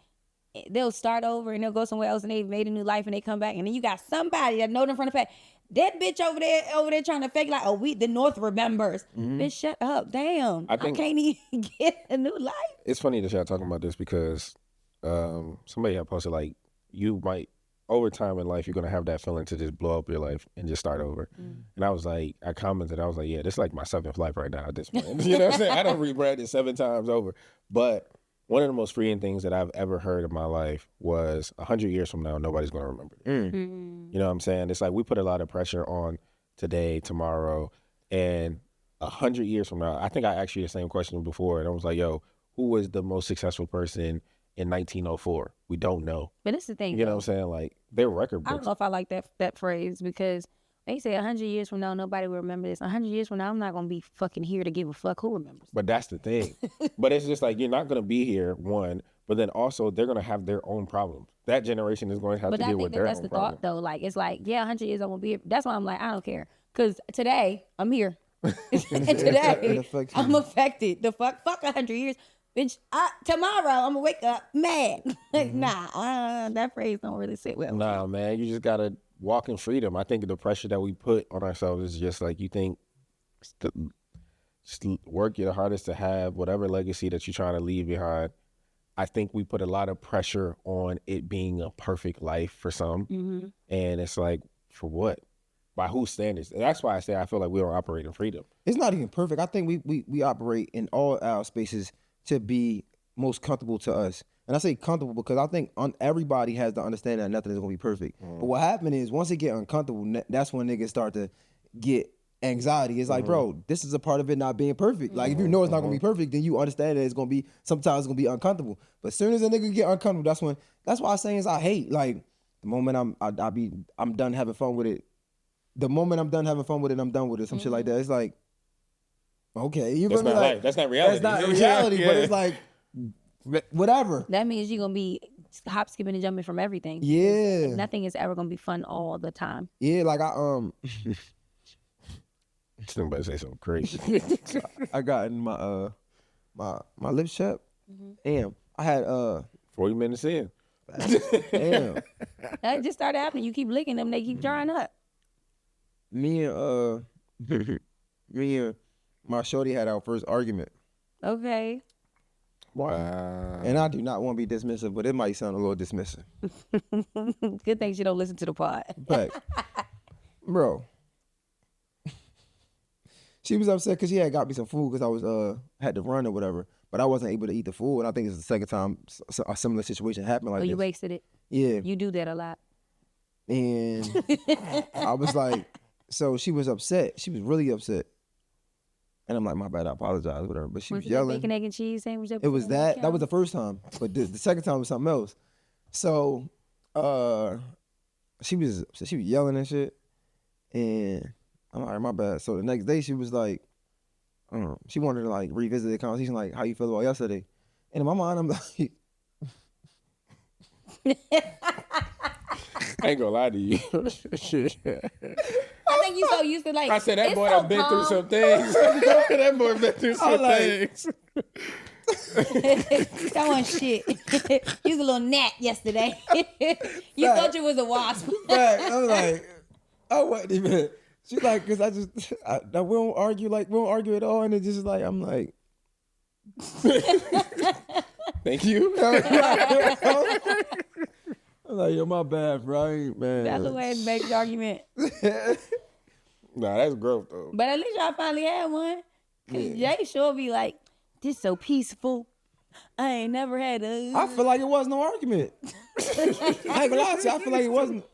they'll start over and they'll go somewhere else and they've made a new life and they come back. And then you got somebody that know them from the past. That bitch over there trying to fake like, oh, the North remembers. Bitch, shut up. Damn. I can't even get a new life. It's funny that y'all talking about this because somebody had posted like, you might, over time in life, you're going to have that feeling to just blow up your life and just start over. And I was like, I commented, I was like, yeah, this is like my 7th life right now at this point. You know what I'm saying? I done rebranded 7 times over. But one of the most freeing things that I've ever heard in my life was 100 years from now, nobody's going to remember this. You know what I'm saying? It's like we put a lot of pressure on today, tomorrow, and 100 years from now, I think I asked you the same question before, and I was like, yo, who was the most successful person in 1904? We don't know. But that's the thing. You know what I'm saying? Like, they're record books. I don't know if I like that phrase, because they say 100 years from now, nobody will remember this. 100 years from now, I'm not going to be fucking here to give a fuck who remembers. But that's the thing. But it's just like, you're not going to be here, one, but then also they're going to have their own problems. That generation is going to have to deal with their own problems. But I think that's the thought, though. Like, it's like, yeah, 100 years I won't be here. That's why I'm like, I don't care. Because today, I'm here. And today, I'm affected. The fuck 100 years. Bitch, tomorrow I'm gonna wake up mad. Nah, that phrase don't really sit well. Nah, man, you just gotta walk in freedom. I think the pressure that we put on ourselves is just like, you think, just work your hardest to have whatever legacy that you're trying to leave behind. I think we put a lot of pressure on it being a perfect life for some, and it's like, for what? By whose standards? And that's why I say I feel like we don't operate in freedom. It's not even perfect. I think we operate in all our spaces to be most comfortable to us. And I say comfortable because I think everybody has to understand that nothing is going to be perfect. But what happened is once it get uncomfortable, that's when niggas start to get anxiety. It's like, bro, this is a part of it not being perfect. Like if you know it's not going to be perfect, then you understand that it's going to be, sometimes it's going to be uncomfortable. But as soon as a nigga get uncomfortable, that's why I say is I hate, like, the moment I'm done having fun with it. The moment I'm done having fun with it, I'm done with it. Some shit like that. It's like, okay, you that's not like, life. That's not reality. That's not reality, but it's like, whatever. That means you're gonna be hop, skipping, and jumping from everything. Yeah. Nothing is ever gonna be fun all the time. Yeah, like Somebody say something crazy. I got in my my lips chapped. Damn, I had 40 minutes in. Damn. That just started happening. You keep licking them, they keep drying up. Me and my shorty had our first argument. Okay. Wow. And I do not want to be dismissive, but it might sound a little dismissive. Good thing you don't listen to the pod. But, bro, she was upset because she had got me some food because I was had to run or whatever. but I wasn't able to eat the food. And I think it's the second time a similar situation happened like this. You wasted it. Yeah. You do that a lot. And I was like, so she was upset. She was really upset. And I'm like, my bad, I apologize, whatever. But she was yelling. Bacon, egg, and cheese sandwich. It was that. That was the first time. But the second time was something else. So she was yelling and shit. And I'm like, my bad. So the next day she was like, she wanted to like revisit the conversation, like, how you feel about yesterday? And in my mind, I'm like, I ain't gonna lie to you. I think you so used to like. I said that boy done been through some things. That boy been through some things. That one shit. You was a little gnat yesterday. You thought you was a wasp. I'm like, I wasn't even. She's like, cause we don't argue at all, and it's just like I'm like, thank you. I'm like, yo, my bad, bro, man. That's the way it makes the argument. Nah, that's growth though. But at least y'all finally had one. Cause Jay sure be like, this so peaceful. I ain't never had a. I feel like it was no argument. I ain't gonna lie to you. I feel like it wasn't.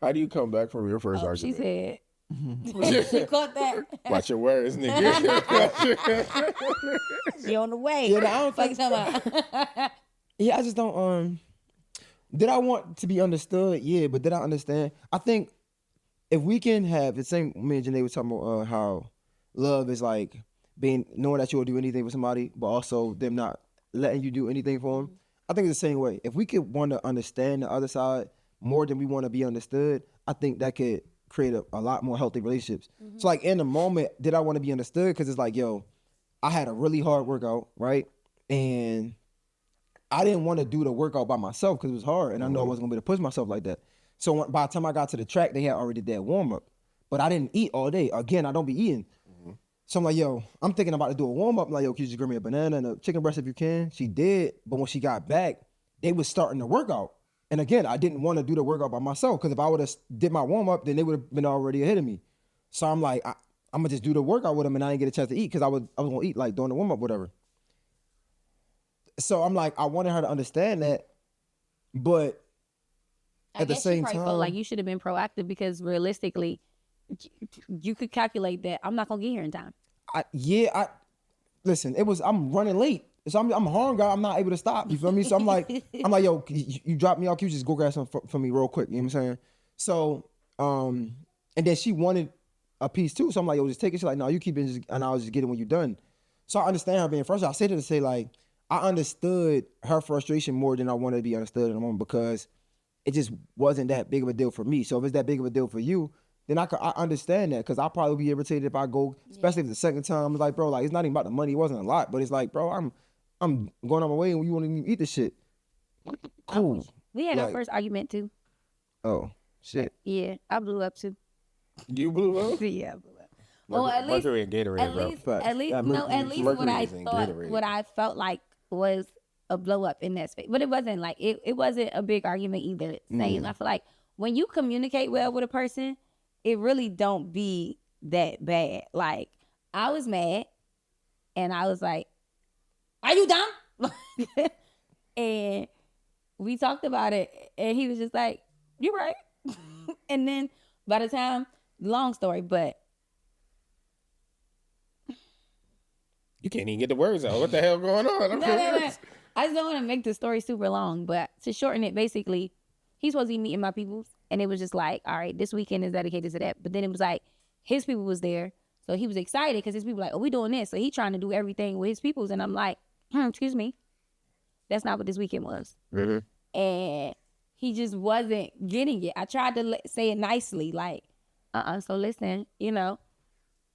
How do you come back from your first argument? She said. She caught that. Watch your words, nigga. She on the way. Yeah, I don't think. About. Yeah, I just don't. Did I want to be understood? Yeah, but did I understand? I think if we can have the same. Me and Janae was talking about how love is like knowing that you'll do anything for somebody, but also them not letting you do anything for them. I think it's the same way. If we could want to understand the other side more than we want to be understood, I think that could create a lot more healthy relationships. Mm-hmm. So like in the moment, did I want to be understood? Because it's like, yo, I had a really hard workout, right? And I didn't want to do the workout by myself because it was hard, and I know I wasn't gonna be able to push myself like that. So by the time I got to the track, they had already did that warm up, but I didn't eat all day. Again, I don't be eating. Mm-hmm. So I'm like, yo, I'm thinking about to do a warm up. I'm like, yo, can you just give me a banana and a chicken breast if you can? She did, but when she got back, they was starting the workout. And again, I didn't want to do the workout by myself because if I would have did my warm up, then they would have been already ahead of me. So I'm like, I'm gonna just do the workout with them, and I didn't get a chance to eat because I was gonna eat like during the warm up, whatever. So I'm like, I wanted her to understand that, but at the same time, felt like you should have been proactive because realistically, you could calculate that I'm not gonna get here in time. Listen, I'm running late. So I'm hungry. I'm not able to stop. You feel me? So I'm like, yo, you drop me off. Can you just go grab something for me real quick? You know what I'm saying? So, and then she wanted a piece too. So I'm like, yo, just take it. She's like, no, you keep it, and I'll just get it when you're done. So I understand her being frustrated. I said to say like, I understood her frustration more than I wanted to be understood in the moment because it just wasn't that big of a deal for me. So if it's that big of a deal for you, then I understand that because I'll probably be irritated if I go, especially if the second time. It's like, bro, like it's not even about the money. It wasn't a lot, but it's like, bro, I'm going on my way and you want to eat this shit. Cool. We had our first argument too. Oh, shit. Yeah, I blew up too. You blew up? Yeah, I blew up. Well, at least Mercury and Gatorade, bro. At least what I felt like was a blow up in that space. But it wasn't like, it wasn't a big argument either. Saying, I feel like when you communicate well with a person, it really don't be that bad. Like, I was mad and I was like, are you dumb? And we talked about it and he was just like, you're right. And then by the time, long story, but you can't even get the words out. What the hell going on? No. I just don't want to make the story super long, but to shorten it, basically, he's supposed to be meeting my peoples. And it was just like, all right, this weekend is dedicated to that. But then it was like, his people was there. So he was excited because his people were like, oh, we doing this. So he trying to do everything with his peoples. And I'm like, excuse me. That's not what this weekend was. Mm-hmm. And he just wasn't getting it. I tried to say it nicely, like, so listen, you know.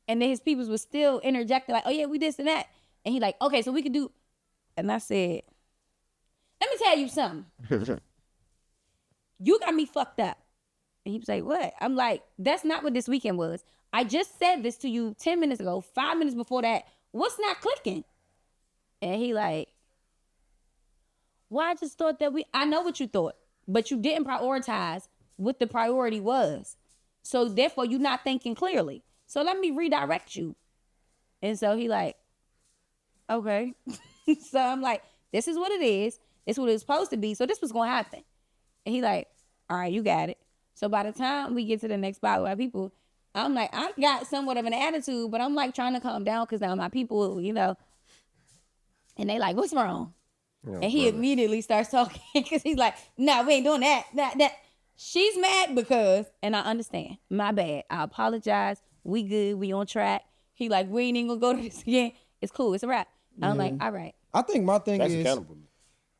And then his peoples was still interjecting, like, oh, yeah, we this and that. And he like, okay, so we could do. And I said, let me tell you something. You got me fucked up. And he was like, what? I'm like, that's not what this weekend was. I just said this to you 10 minutes ago, 5 minutes before that. What's not clicking? And he like, well, I just thought that I know what you thought, but you didn't prioritize what the priority was. So therefore, you're not thinking clearly. So let me redirect you. And so he like, Okay. So I'm like, this is what it is. This is what it's supposed to be. So this was going to happen. And he like, all right, you got it. So by the time we get to the next spot with our people, I'm like, I got somewhat of an attitude, but I'm like trying to calm down because now my people, you know, and they like, what's wrong? And he immediately starts talking because he's like, no, we ain't doing that. She's mad because, and I understand, my bad. I apologize. We good. We on track. He like, we ain't even gonna go to this again. It's cool. It's a wrap. I'm like, all right. I think my thing That's is accountable.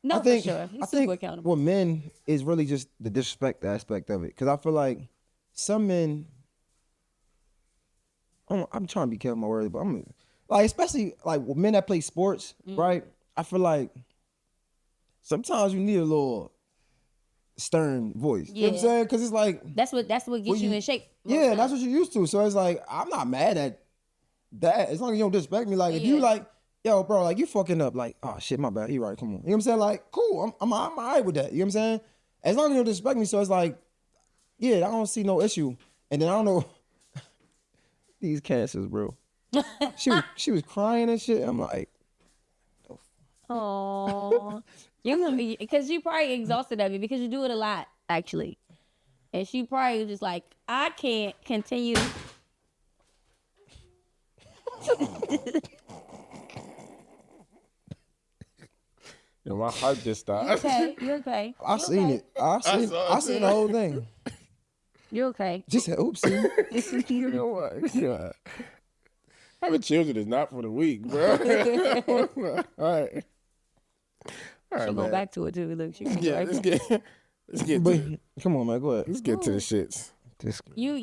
No, for sure. He's super accountable. With men is really just the disrespect aspect of it. Because I feel like some men, I'm trying to be careful with my words, but I'm like, especially like with men that play sports, right? I feel like sometimes you need a little stern voice. You know what I'm saying? Because it's like that's what gets you in shape. Yeah, that's what you're used to. So it's like, I'm not mad at that as long as you don't disrespect me. Like if you like, yo, bro, like you fucking up, like, oh shit, my bad. You right, come on. You know what I'm saying? Like, cool, I'm all right with that. You know what I'm saying? As long as you don't disrespect me, so it's like, yeah, I don't see no issue. And then I don't know these cancers, bro. she was crying and shit. I'm like, oh, because you probably exhausted of it because you do it a lot, actually. And she probably just like, I can't continue. Yo, my heart just stopped. You're okay. I seen it. I seen the whole thing. You're okay. Just said, oopsie. You know what? Yeah. Having children is not for the weak, bro. All right. She'll go back to it too. Look, she let's get come on, man, go ahead. Let's get to the shits. You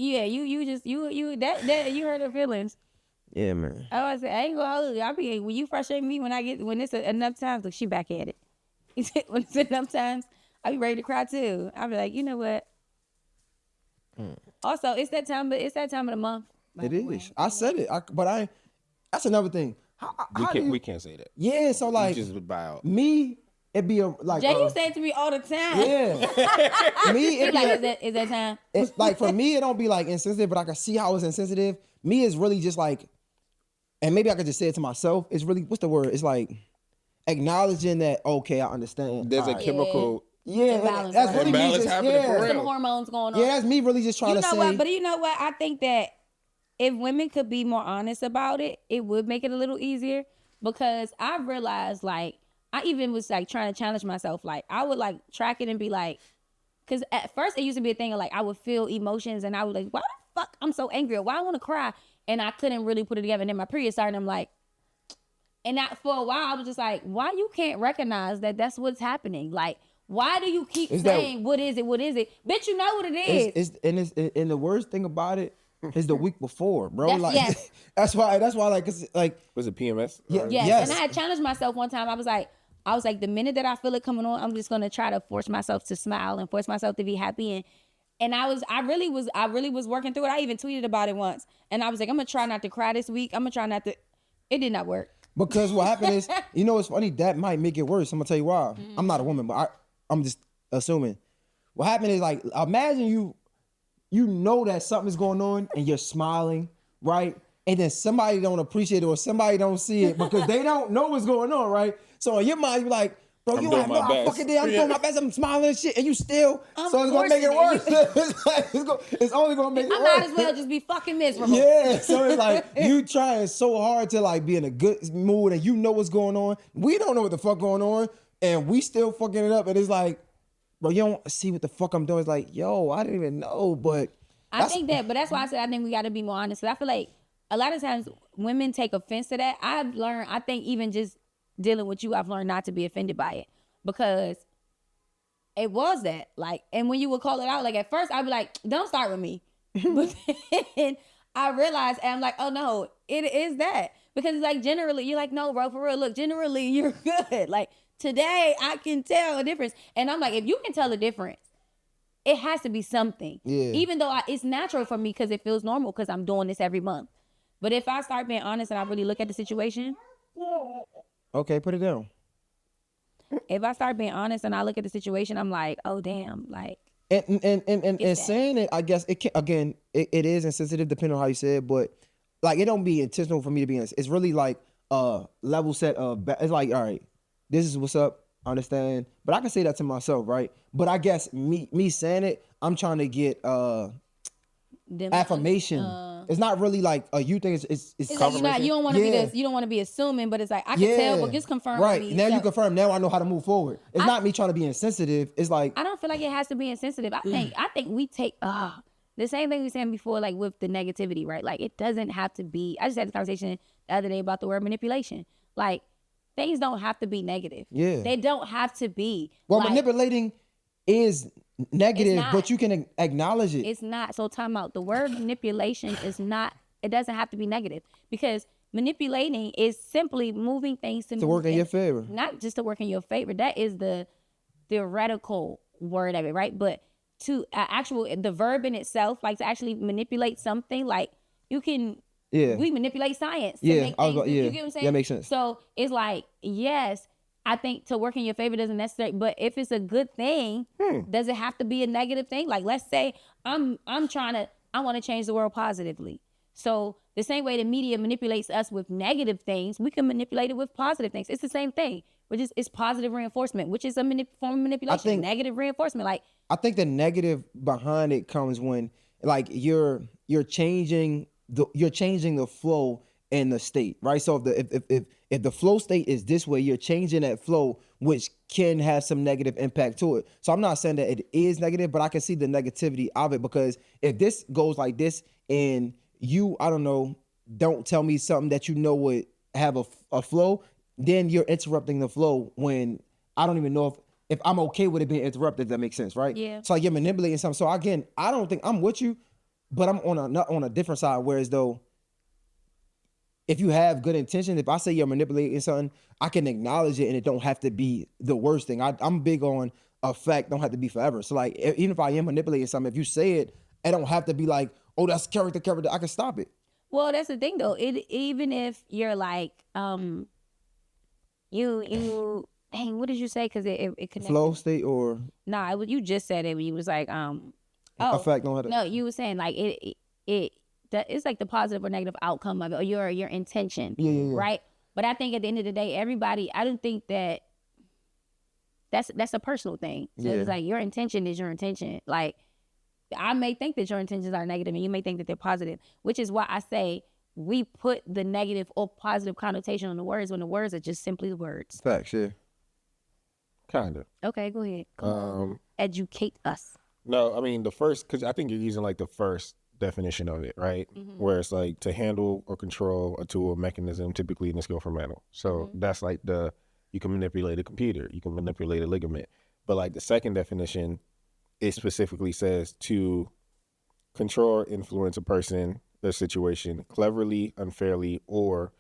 hurt her feelings. Yeah, man. I was I ain't gonna hold you. I be when you frustrate me when it's enough times. Look, she back at it. When it's enough times, I be ready to cry too. I be like, you know what? Also, it's that time of the month. It is. I said it. That's another thing. We can't say that. Yeah, so like, you just buy out. Me, it'd be like. Jay, you say it to me all the time. Yeah. Me, it'd like, is that time? It's like for me, it don't be like insensitive, but I can see how it's insensitive. Me is really just like, and maybe I could just say it to myself. It's really, what's the word? It's like acknowledging that. Okay, I understand. There's a chemical. Yeah, imbalance, that's really me just some hormones going on. Yeah, that's me really just trying to say. What? But you know what? I think that if women could be more honest about it, it would make it a little easier. Because I realized, like, I even was like trying to challenge myself. Like, I would like track it and be like, because at first it used to be a thing of like I would feel emotions and I would like, why the fuck I'm so angry? Or why I want to cry? And I couldn't really put it together. And then my period started. And I'm like, and for a while I was just like, why you can't recognize that that's what's happening? Like, why do you keep saying, what is it? What is it? Bitch, you know what it is. And the worst thing about it is the week before, bro. Yes. That's why, like, cause like. Was it PMS? Yeah. Yes. And I had challenged myself one time. I was like, the minute that I feel it coming on, I'm just going to try to force myself to smile and force myself to be happy. And I really was working through it. I even tweeted about it once. And I was like, I'm going to try not to cry this week. I'm going to try not to. It did not work. Because what happened is, you know, it's funny, that might make it worse. I'm going to tell you why. I'm not a woman, but I'm just assuming. What happened is, like, imagine you know that something's going on and you're smiling, right? And then somebody don't appreciate it or somebody don't see it because they don't know what's going on, right? So in your mind, you're like, bro, you don't have no fucking day. I'm doing my best. I'm smiling and shit, and you still. So it's gonna make it worse. It's only gonna make it worse. I might as well just be fucking miserable. Yeah. So it's like you trying so hard to like be in a good mood, and you know what's going on. We don't know what the fuck going on, and we still fucking it up. And it's like, bro, you don't see what the fuck I'm doing. It's like, yo, I didn't even know. But I think that's why I said I think we got to be more honest. Because I feel like a lot of times women take offense to that. I've learned. I think even just dealing with you, I've learned not to be offended by it because it was that. Like, and when you would call it out, like at first I'd be like, don't start with me. But then I realized, and I'm like, oh no, it is that. Because it's like generally, you're like, no, bro, for real, look, generally you're good. Like today I can tell a difference. And I'm like, if you can tell a difference, it has to be something. Yeah. Even though it's natural for me because it feels normal because I'm doing this every month. But if I start being honest and I really look at the situation. Okay, put it down. If I start being honest and I look at the situation, I'm like, oh damn, like. And saying it, I guess it can, again, it is insensitive depending on how you say it, but like it don't be intentional for me to be honest. It's really like level set of, it's like, all right, this is what's up, I understand. But I can say that to myself, right? But I guess me saying it, I'm trying to get affirmation. It's not really like you think it's like you don't want to be this, you don't want to be assuming, but it's like I can tell, but just confirm. Right now you confirm. Now I know how to move forward. It's not me trying to be insensitive. It's like I don't feel like it has to be insensitive. I think we take the same thing we said before, like with the negativity, right? Like it doesn't have to be. I just had this conversation the other day about the word manipulation. Like things don't have to be negative. Yeah, they don't have to be. Well, like, manipulating is negative, but you can acknowledge it. It's not. So time out. The word manipulation is not, it doesn't have to be negative, because manipulating is simply moving things to work in your favor. Not just to work in your favor. That is the theoretical word of it, right? But to the verb in itself, like to actually manipulate something, like you can, we manipulate science. To make things, you get what I'm saying? That makes sense. So it's like, yes, I think to work in your favor doesn't necessarily, but if it's a good thing, does it have to be a negative thing? Like, let's say I want to change the world positively. So the same way the media manipulates us with negative things, we can manipulate it with positive things. It's the same thing, which is it's positive reinforcement, which is a form of manipulation. Negative reinforcement, like I think the negative behind it comes when like you're changing the flow in the state, right? So if the flow state is this way, you're changing that flow, which can have some negative impact to it. So I'm not saying that it is negative, but I can see the negativity of it, because if this goes like this and you, I don't know, don't tell me something that you know would have a flow, then you're interrupting the flow when I don't even know if I'm okay with it being interrupted, if that makes sense, right? Yeah. So like you're manipulating something. So again, I don't think I'm with you, but I'm on a different side, whereas though, if you have good intentions, if I say you're manipulating something, I can acknowledge it and it don't have to be the worst thing. I'm big on a fact don't have to be forever. So like, even if I am manipulating something, if you say it, it don't have to be like, oh, that's character. I can stop it. Well, that's the thing though. Even if you're like, you dang, what did you say? Because it connected. Flow state or nah, you just said it when you was like, a fact don't have to. No, you were saying like it's like the positive or negative outcome of it, or your intention, right? But I think at the end of the day, everybody, I don't think that's a personal thing. So it's like your intention is your intention. Like I may think that your intentions are negative and you may think that they're positive, which is why I say we put the negative or positive connotation on the words when the words are just simply words. Facts, yeah. Kind of. Okay, go ahead. Educate us. No, I mean the first, because I think you're using like the first definition of it, right? Mm-hmm. Where it's like to handle or control a tool or mechanism, typically in the skillful manner. So that's like you can manipulate a computer, you can manipulate a ligament. But like the second definition, it specifically says to control or influence a person, their situation, cleverly, unfairly, or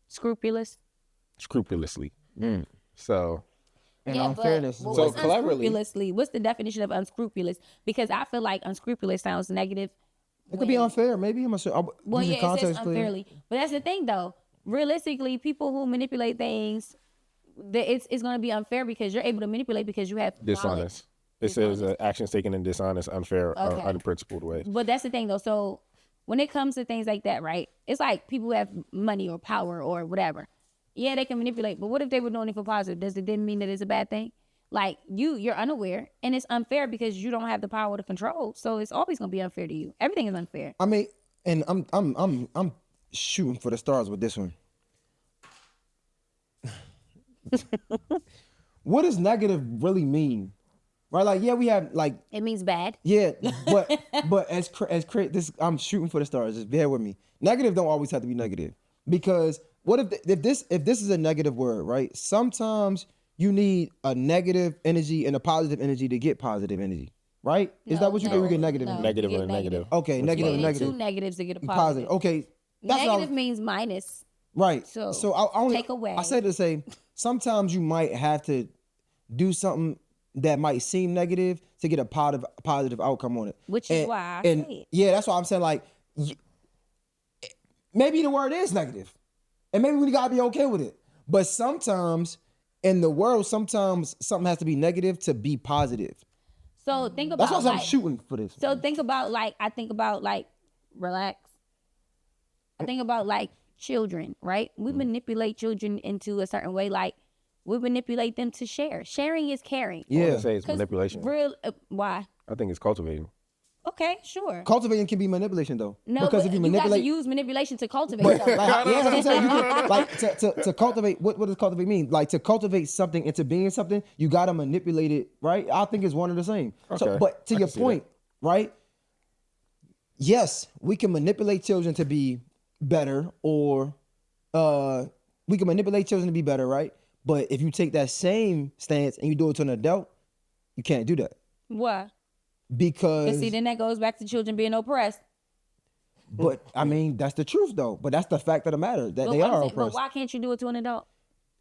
scrupulously. So and unfairness. So cleverly. What's the definition of unscrupulous? Because I feel like unscrupulous sounds negative. It could be unfair. Maybe I'm sure. Well, yeah, it says unfairly. But that's the thing, though. Realistically, people who manipulate things, it's going to be unfair because you're able to manipulate because you have dishonest. It says actions taken in dishonest, unfair, or unprincipled ways. But that's the thing, though. So when it comes to things like that, right? It's like people who have money or power or whatever. Yeah, they can manipulate, but what if they were doing it for positive? Does it then mean that it's a bad thing? Like you're unaware, and it's unfair because you don't have the power to control. So it's always gonna be unfair to you. Everything is unfair. I mean, and I'm shooting for the stars with this one. What does negative really mean? Right? Like, yeah, we have like it means bad. Yeah, but as this, I'm shooting for the stars. Just bear with me. Negative don't always have to be negative, because what if this is a negative word, right? Sometimes you need a negative energy and a positive energy to get positive energy, right? Is that what you do? You get negative. No, negative and negative. Okay, negative and negative. Two negatives to get a positive. Okay, negative means minus. Right. So I only take away. I say to say sometimes you might have to do something that might seem negative to get a positive outcome on it. Which is why I say it. Yeah, that's why I'm saying, like, maybe the word is negative. And maybe we gotta be okay with it. But sometimes in the world, sometimes something has to be negative to be positive. So think about that's why I'm shooting for this. So think about I think about relax. I think about children, right? We manipulate children into a certain way, like we manipulate them to share. Sharing is caring. Yeah. I wouldn't say it's manipulation. Why? I think it's cultivating. Okay, sure. Cultivating can be manipulation though. No, because if you manipulate, got to use manipulation to cultivate. But, like, yeah, I'm saying. Like to cultivate. What does cultivate mean? Like to cultivate something into being something, you got to manipulate it, right? I think it's one and the same. Okay. So, but to your point, right? Yes, we can manipulate children to be better, or we can manipulate children to be better, right? But if you take that same stance and you do it to an adult, you can't do that. Why? Because see, then that goes back to children being oppressed. But I mean, that's the truth though. But that's the fact of the matter, that they are oppressed. But why can't you do it to an adult?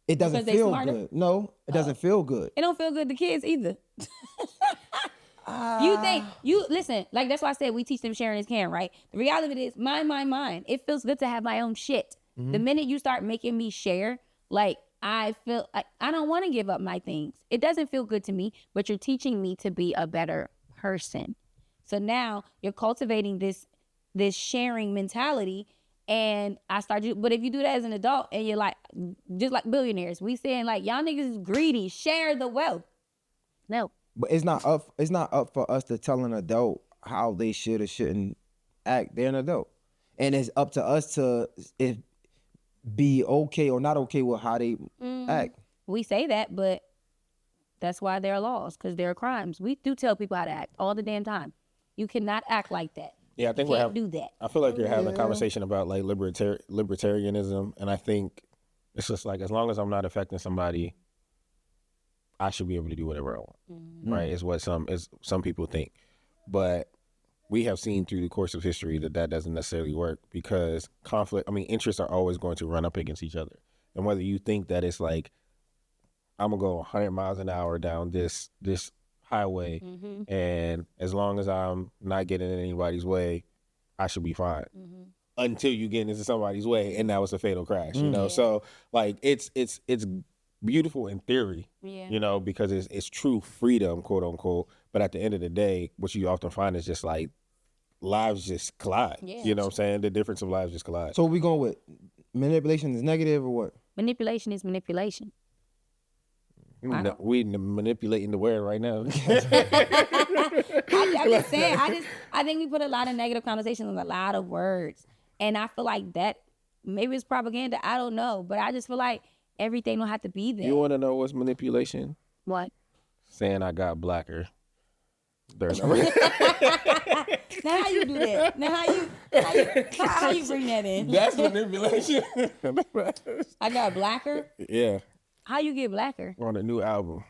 It doesn't feel good. No, it doesn't feel good. It don't feel good to kids either. Listen, like that's why I said we teach them sharing is caring, right? The reality of it is mine. It feels good to have my own shit. The minute you start making me share, like I feel like I don't want to give up my things. It doesn't feel good to me, but you're teaching me to be a better person. So now you're cultivating this sharing mentality, and I start to, but if you do that as an adult and you're like, just like billionaires, we saying like, y'all niggas is greedy, share the wealth. No. But it's not up for us to tell an adult how they should or shouldn't act. They're an adult. And it's up to us to be okay or not okay with how they act. We say that, but that's why there are laws, because there are crimes. We do tell people how to act all the damn time. You cannot act like that. Yeah, I think you can't do that. I feel like you're having a conversation about like libertarianism, and I think it's just like, as long as I'm not affecting somebody, I should be able to do whatever I want. Right? Is what some people think. But we have seen through the course of history that doesn't necessarily work, because interests are always going to run up against each other. And whether you think that it's like, I'm gonna go 100 miles an hour down this highway, and as long as I'm not getting in anybody's way, I should be fine. Until you get into somebody's way, and now it's a fatal crash. You know, so like it's beautiful in theory, you know, because it's true freedom, quote unquote. But at the end of the day, what you often find is just like lives just collide. Yeah. You know what I'm saying? The difference of lives just collide. So we going with manipulation is negative or what? Manipulation is manipulation. We manipulating the word right now. I'm just saying, I think we put a lot of negative connotations on a lot of words. And I feel like that, maybe it's propaganda, I don't know. But I just feel like everything don't have to be there. You want to know what's manipulation? What? Saying I got blacker. Now how you do that? Now how you bring that in? That's manipulation. I got blacker? Yeah. How you get blacker? We're on a new album.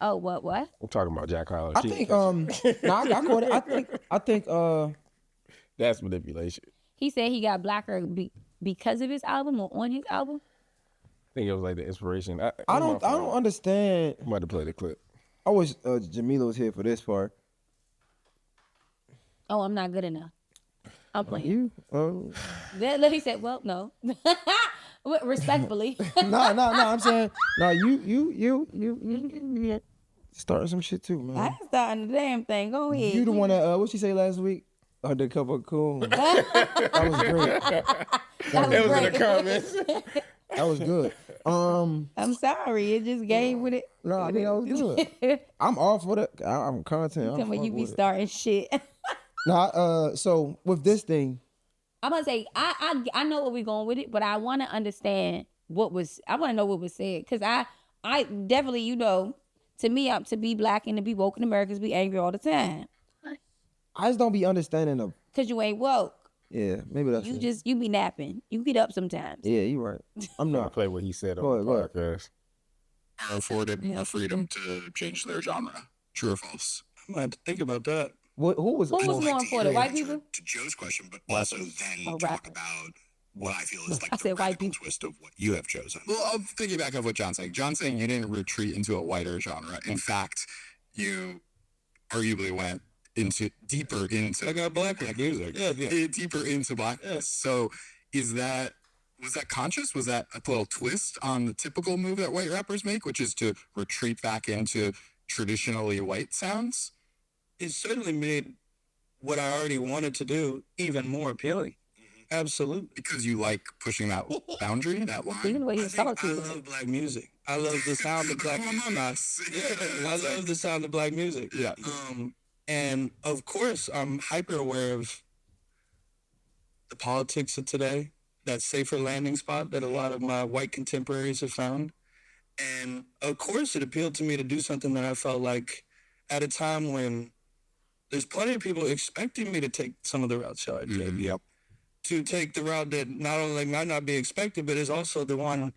Oh, what? I'm talking about Jack Harlow. I think I caught it. I think that's manipulation. He said he got blacker because of his album or on his album? I think it was like the inspiration. I don't understand. I'm about to play the clip. I wish Jamila was here for this part. Oh, I'm not good enough. I'm playing. You? He said, well, no. Respectfully. No. I'm saying, no. You starting some shit too, man. I ain't starting the damn thing. Go ahead. You the one that what she say last week? Undercover cool. That was great. That was in the comments. That was good. I'm sorry. It just came with it. No, I think that was good. I'm all for that. I'm content. Tell me you be starting shit. No, so with this thing, I'm gonna say I know where we're going with it, but I want to understand I want to know what was said, because I definitely, you know, to me, to be black and to be woke in America is be angry all the time. I just don't be understanding them. Because you ain't woke. Yeah, maybe that's it. You be napping. You get up sometimes. Yeah, you right. I'm not. I play what he said on the podcast. Are afforded more freedom to change their genre. True or false? I'm going to think about that. Who was more important, white people? To Joe's question, but also then talk about what I feel is like the radical twist of what you have chosen. Well, I'll piggyback off what John's saying. John's saying you didn't retreat into a whiter genre. In fact, you arguably went deeper into I got black music. Yeah. Deeper into blackness. So was that conscious? Was that a little twist on the typical move that white rappers make, which is to retreat back into traditionally white sounds? It certainly made what I already wanted to do even more appealing. Absolutely. Because you like pushing that boundary, that line? Even the way he was talking to I you. love black music. I love the sound of black music. I love the sound of black music. Yeah. And of course, I'm hyper aware of the politics of today, that safer landing spot that a lot of my white contemporaries have found. And of course, it appealed to me to do something that I felt like at a time when there's plenty of people expecting me to take some of the routes I take. Yep. To take the route that not only might not be expected, but is also the one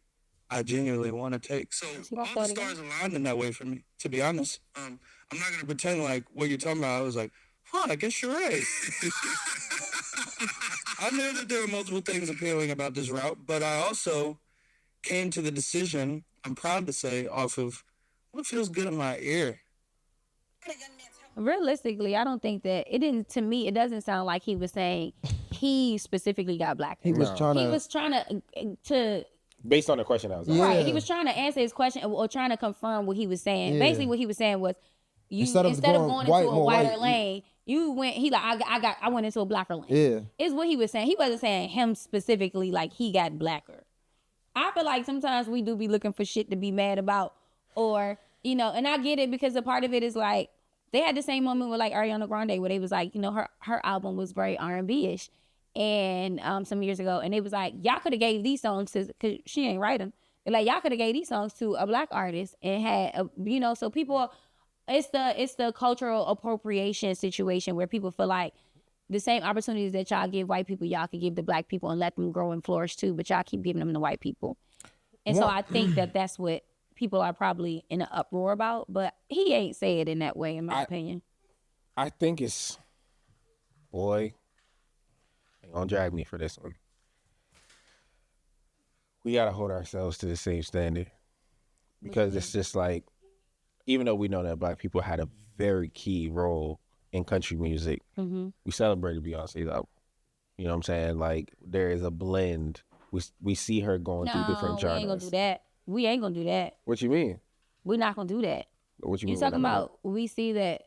I genuinely want to take. So all the stars aligned in that way for me, to be honest. I'm not going to pretend like what you're talking about, I was like, I guess you're right. I knew that there were multiple things appealing about this route, but I also came to the decision, I'm proud to say, off of what feels good in my ear. Realistically, I don't think that to me, it doesn't sound like he was saying he specifically got black. He was trying to based on the question I was asking. Right. He was trying to answer his question or trying to confirm what he was saying. Yeah. Basically what he was saying was instead of going into a whiter lane, you went I went into a blacker lane. Yeah. Is what he was saying. He wasn't saying him specifically like he got blacker. I feel like sometimes we do be looking for shit to be mad about, or, and I get it because a part of it is like they had the same moment with like Ariana Grande where they was like, her album was very R&B-ish and some years ago, and it was like, y'all could have gave these songs to, cause she ain't write them. Like y'all could have gave these songs to a black artist and had so people, it's the cultural appropriation situation where people feel like the same opportunities that y'all give white people, y'all could give the black people and let them grow and flourish too, but y'all keep giving them to white people. And so I think that's what people are probably in an uproar about, but he ain't say it in that way, in my opinion. I think it's, boy, ain't gonna drag me for this one. We gotta hold ourselves to the same standard, because it's just like, even though we know that black people had a very key role in country music, we celebrated Beyonce's album. You know what I'm saying? Like, there is a blend. We see her going through different genres. We ain't gonna do that. We ain't gonna do that. What you mean? We're not gonna do that. What you mean? You're talking about, we see that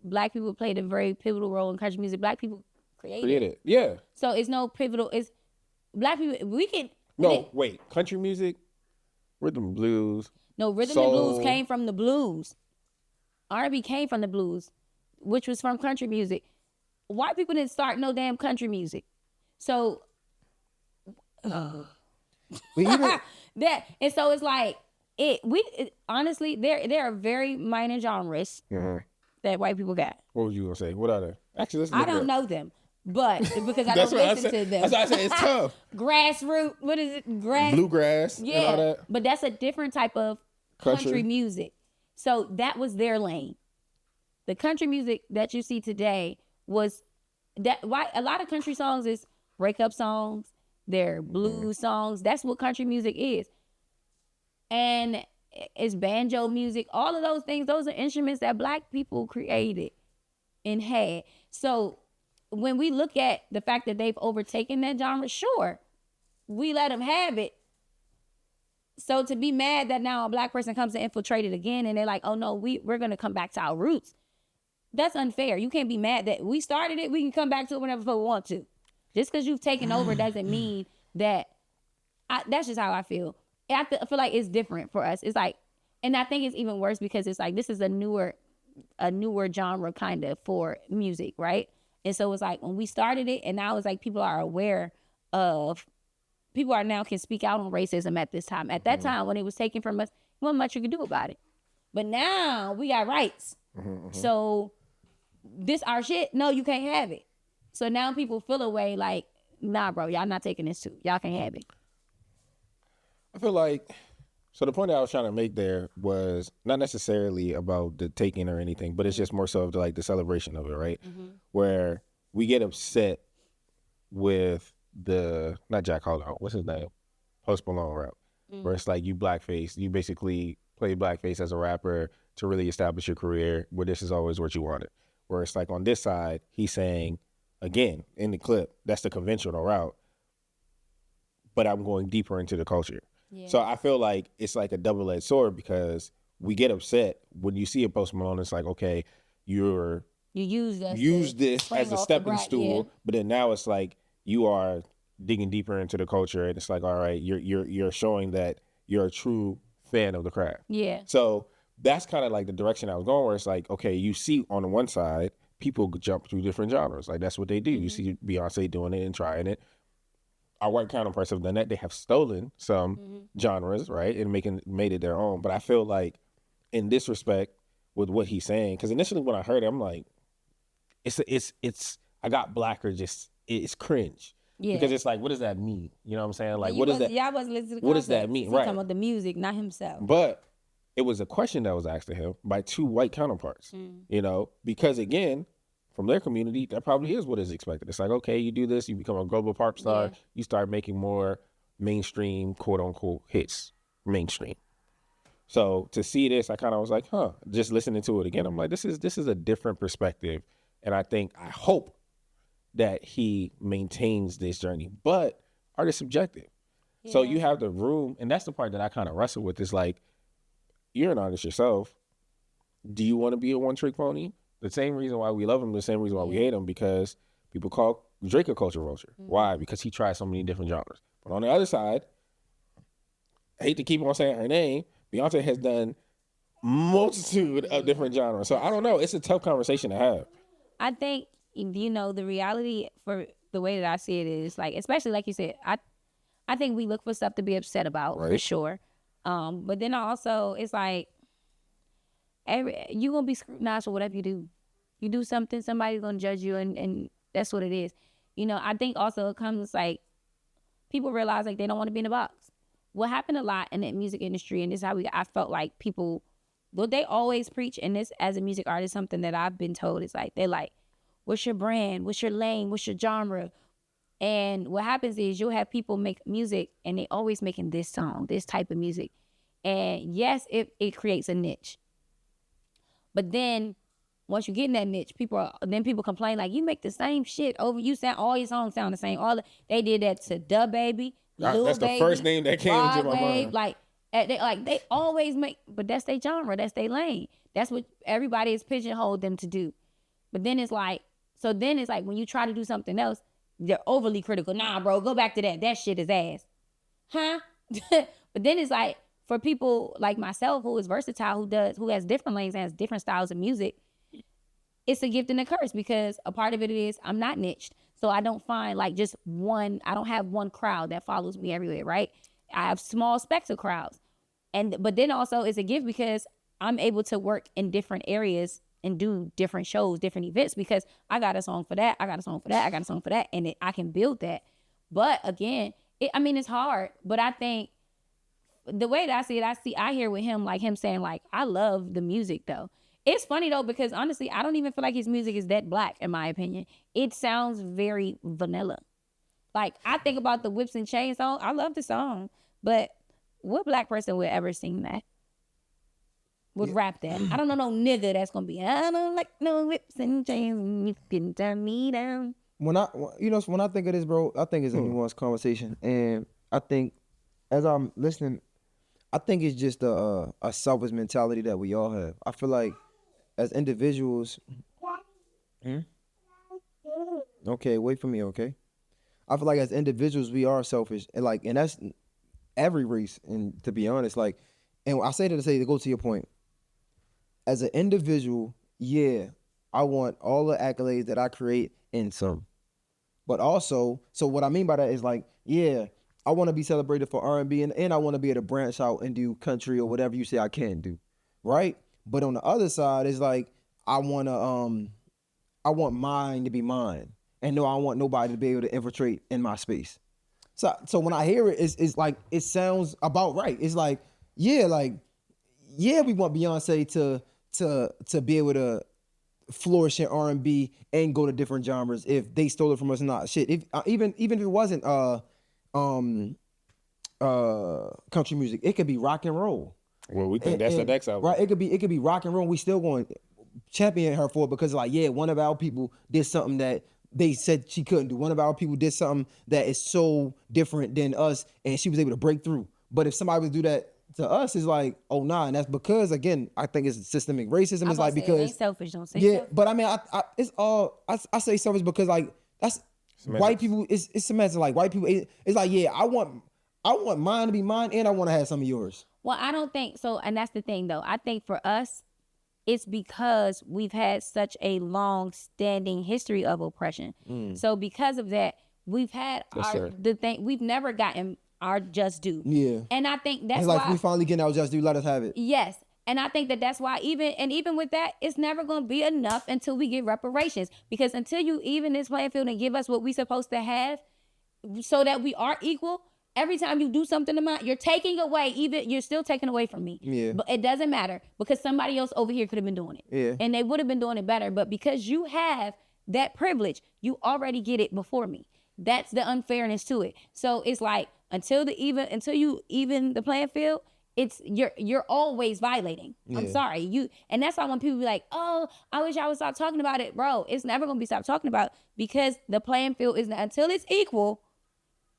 black people played a very pivotal role in country music. Black people created. Yeah. So it's no pivotal. It's black people. We can. Wait. Country music, rhythm and blues. No, rhythm and blues came from the blues. R&B came from the blues, which was from country music. White people didn't start no damn country music. So and so it's like honestly, there are very minor genres that white people got. What was you gonna say? What are they? Actually, I don't know them, but because I don't listen to them. That's why I say it's tough. Grassroots, what is it? Bluegrass, yeah, and all that. But that's a different type of country music. So that was their lane. The country music that you see today was that. Why a lot of country songs is breakup songs. They're blues songs. That's what country music is. And it's banjo music. All of those things, those are instruments that black people created and had. So when we look at the fact that they've overtaken that genre, sure, we let them have it. So to be mad that now a black person comes to infiltrate it again and they're like, oh no, we're going to come back to our roots. That's unfair. You can't be mad that we started it. We can come back to it whenever we want to. Just because you've taken over doesn't mean that. That's just how I feel. I feel like it's different for us. It's like, and I think it's even worse because it's like, this is a newer genre kind of for music, right? And so it's like when we started it, and now it's like people are now can speak out on racism at this time. At that time, when it was taken from us, there wasn't much you could do about it. But now we got rights. So this our shit. No, you can't have it. So now people feel a way like, nah, bro, y'all not taking this too. Y'all can't have it. I feel like, so the point that I was trying to make there was not necessarily about the taking or anything, but it's just more so of the celebration of it, right? Where we get upset with not Jack Harlow, what's his name? Post Malone rap. Where it's like, you blackface, you basically play blackface as a rapper to really establish your career, where this is always what you wanted. Where it's like on this side, he's saying, again, in the clip, that's the conventional route, but I'm going deeper into the culture. Yeah. So I feel like it's like a double-edged sword, because we get upset when you see a Post Malone. It's like, okay, you use this as a stepping stool, but then now it's like you are digging deeper into the culture, and it's like, all right, you're showing that you're a true fan of the craft. Yeah. So that's kind of like the direction I was going, where it's like, okay, you see on the one side, people jump through different genres. Like that's what they do. You see Beyonce doing it and trying it. Our white counterparts have done that. They have stolen some genres, right, and made it their own. But I feel like in this respect, with what he's saying, because initially when I heard it, I'm like, it's I got blacker, just it's cringe. Yeah. Because it's like, what does that mean? You know what I'm saying? Like, what does that? Y'all wasn't listening to the what does that mean? He's right. Talking about the music, not himself. But it was a question that was asked to him by two white counterparts. You know, because again, from their community, that probably is what is expected. It's like, okay, you do this, you become a global pop star, you start making more mainstream, quote unquote, hits, mainstream. So to see this, I kind of was like, just listening to it again, I'm like, this is a different perspective. And I hope that he maintains this journey. But art is subjective. Yeah. So you have the room, and that's the part that I kind of wrestle with, is like, you're an artist yourself. Do you want to be a one-trick pony? The same reason why we love him, the same reason why we hate him, because people call Drake a culture vulture. Why? Because he tried so many different genres. But on the other side, I hate to keep on saying her name, Beyonce has done multitude of different genres. So I don't know. It's a tough conversation to have. I think, the reality for the way that I see it is, like, especially like you said, I think we look for stuff to be upset about, for sure. But then also, it's like, you're going to be scrutinized for whatever you do. You do something, somebody's going to judge you, and that's what it is. I think also it comes like, people realize like they don't want to be in a box. What happened a lot in the music industry, and this is how I felt like people, what they always preach, and this as a music artist, something that I've been told is like, they're like, what's your brand? What's your lane? What's your genre? And what happens is you'll have people make music and they always making this song, this type of music. And yes, it creates a niche. But then once you get in that niche, people complain like, you make the same shit over. All your songs sound the same. They did that to Da Baby, Lil That's Baby, the first name that came into my mind. They always make, but that's their genre, that's their lane. That's what everybody is pigeonholed them to do. But then it's like, when you try to do something else, they're overly critical. Nah, bro, go back to that. That shit is ass. Huh? But then it's like, for people like myself who is versatile, who has different lanes and has different styles of music, it's a gift and a curse, because a part of it is I'm not niched. So I don't find like just one, I don't have one crowd that follows me everywhere, right? I have small specks of crowds. But then also it's a gift because I'm able to work in different areas and do different shows, different events, because I got a song for that, I got a song for that, I got a song for that, and I can build that. But again, it's hard, but I think the way that I see it, I hear with him, like him saying like, I love the music though. It's funny though, because honestly, I don't even feel like his music is that black, in my opinion. It sounds very vanilla. Like, I think about the Whips and Chains song. I love the song, but what black person would ever sing that? Would rap that? I don't know no nigga that's gonna be, I don't like no whips and chains, you can turn me down. When I think of this, bro, I think it's a nuanced conversation, and I think as I'm listening, I think it's just a selfish mentality that we all have. I feel like as individuals, okay, wait for me, okay. I feel like as individuals we are selfish, and that's every race. And to be honest, and I say that to go to your point. As an individual, I want all the accolades that I create and some. But also, so what I mean by that is I want to be celebrated for R&B and I want to be able to branch out and do country or whatever you say I can do, right? But on the other side, it's like I want mine to be mine, and no, I want nobody to be able to infiltrate in my space. So when I hear it, it's like it sounds about right. It's like we want Beyonce to be able to flourish in R&B and go to different genres if they stole it from us or not. Shit, if even if it wasn't country music, it could be rock and roll. Well, we think that's the next album, right? It could be rock and roll. We still going to champion her for it because one of our people did something that they said she couldn't do. One of our people did something that is so different than us, and she was able to break through. But if somebody would do that to us, it's like, oh nah, and that's because again, I think it's systemic racism. It's because it ain't selfish. Don't say selfish. Selfish. But I mean, I say selfish because that's white people, it's semantics. Like white people, it's like, yeah, I want mine to be mine, and I want to have some of yours. Well, I don't think so, and that's the thing though. I think for us, it's because we've had such a long-standing history of oppression. So because of that, we've had we've never gotten our just due. Yeah. And I think that's it's why like we finally getting our just due. Let us have it. Yes. And I think that's why even with that, it's never going to be enough until we get reparations. Because until you even this playing field and give us what we supposed to have so that we are equal, every time you do something to mine, you're taking away, you're still taking away from me. Yeah. But it doesn't matter because somebody else over here could have been doing it. Yeah. And they would have been doing it better. But because you have that privilege, you already get it before me. That's the unfairness to it. So it's like until you even the playing field, it's you're always violating. Yeah. I'm sorry. And that's why when people be like, oh, I wish I would stop talking about it, bro. It's never gonna be stopped talking about because the playing field is not until it's equal.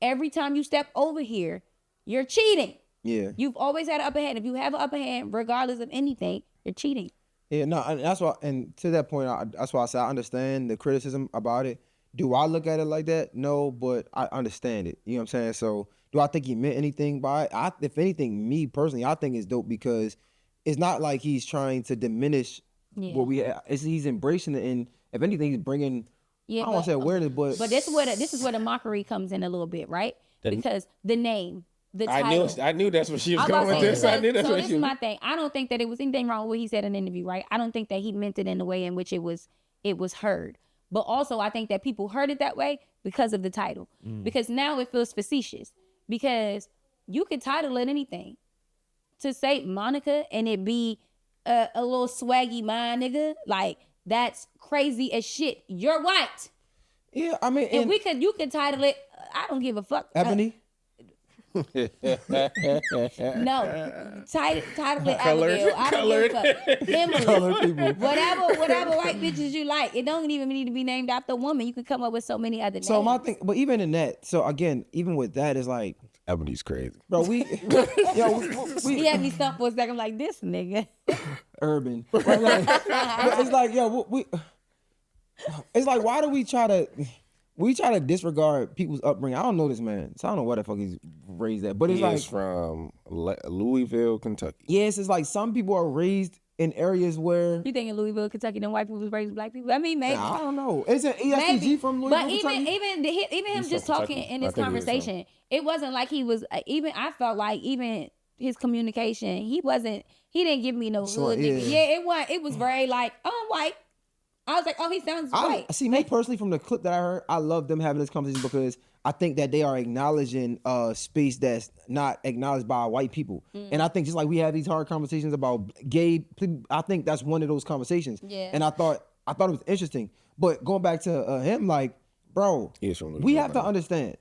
Every time you step over here, you're cheating. Yeah. You've always had an upper hand. If you have an upper hand, regardless of anything, you're cheating. Yeah, no, and that's why. And to that point, that's why I say I understand the criticism about it. Do I look at it like that? No, but I understand it. You know what I'm saying? So, do I think he meant anything by it? If anything, me personally, I think it's dope because it's not like he's trying to diminish what we have. He's embracing it, and if anything, he's bringing. Yeah, I don't want to say awareness, but this is where the mockery comes in a little bit, right? Because the name, the title. I knew that's what she was going with this. I knew that's what she was. This is my thing. I don't think that it was anything wrong with what he said in the interview, right? I don't think that he meant it in the way in which it was heard. But also, I think that people heard it that way because of the title. Because now it feels facetious. Because you could title it anything. To say Monica and it be a little swaggy mind nigga, like that's crazy as shit. You're white. Yeah, I mean, and you could title it. I don't give a fuck. Ebony. No, title it Abigail. I don't give a fuck. Emily. Whatever white bitches you like. It don't even need to be named after a woman. You can come up with so many other names. So my thing, but even in that, so again, even with that, is like Ebony's crazy, bro. We he had me stumped for a second, like this nigga. Urban. It's like it's like why do we try to disregard people's upbringing? I don't know this man, so I don't know where the fuck he's raised at. But it's like from Louisville, Kentucky. Yes, it's like some people are raised in areas where you think in Louisville, Kentucky, then white people was raised black people. I mean, maybe I don't know. Isn't ESTG from Louisville, Kentucky? But even him just talking in this conversation, it wasn't like he was. I felt like even his communication, he didn't give me no hood nigga. Yeah, it was very like, oh, I'm white. I was like, oh, he sounds white. See, me personally, from the clip that I heard, I love them having this conversation because I think that they are acknowledging a space that's not acknowledged by white people. And I think just like we have these hard conversations about gay people, I think that's one of those conversations. Yeah. And I thought it was interesting. But going back to him, like, bro, we have to understand.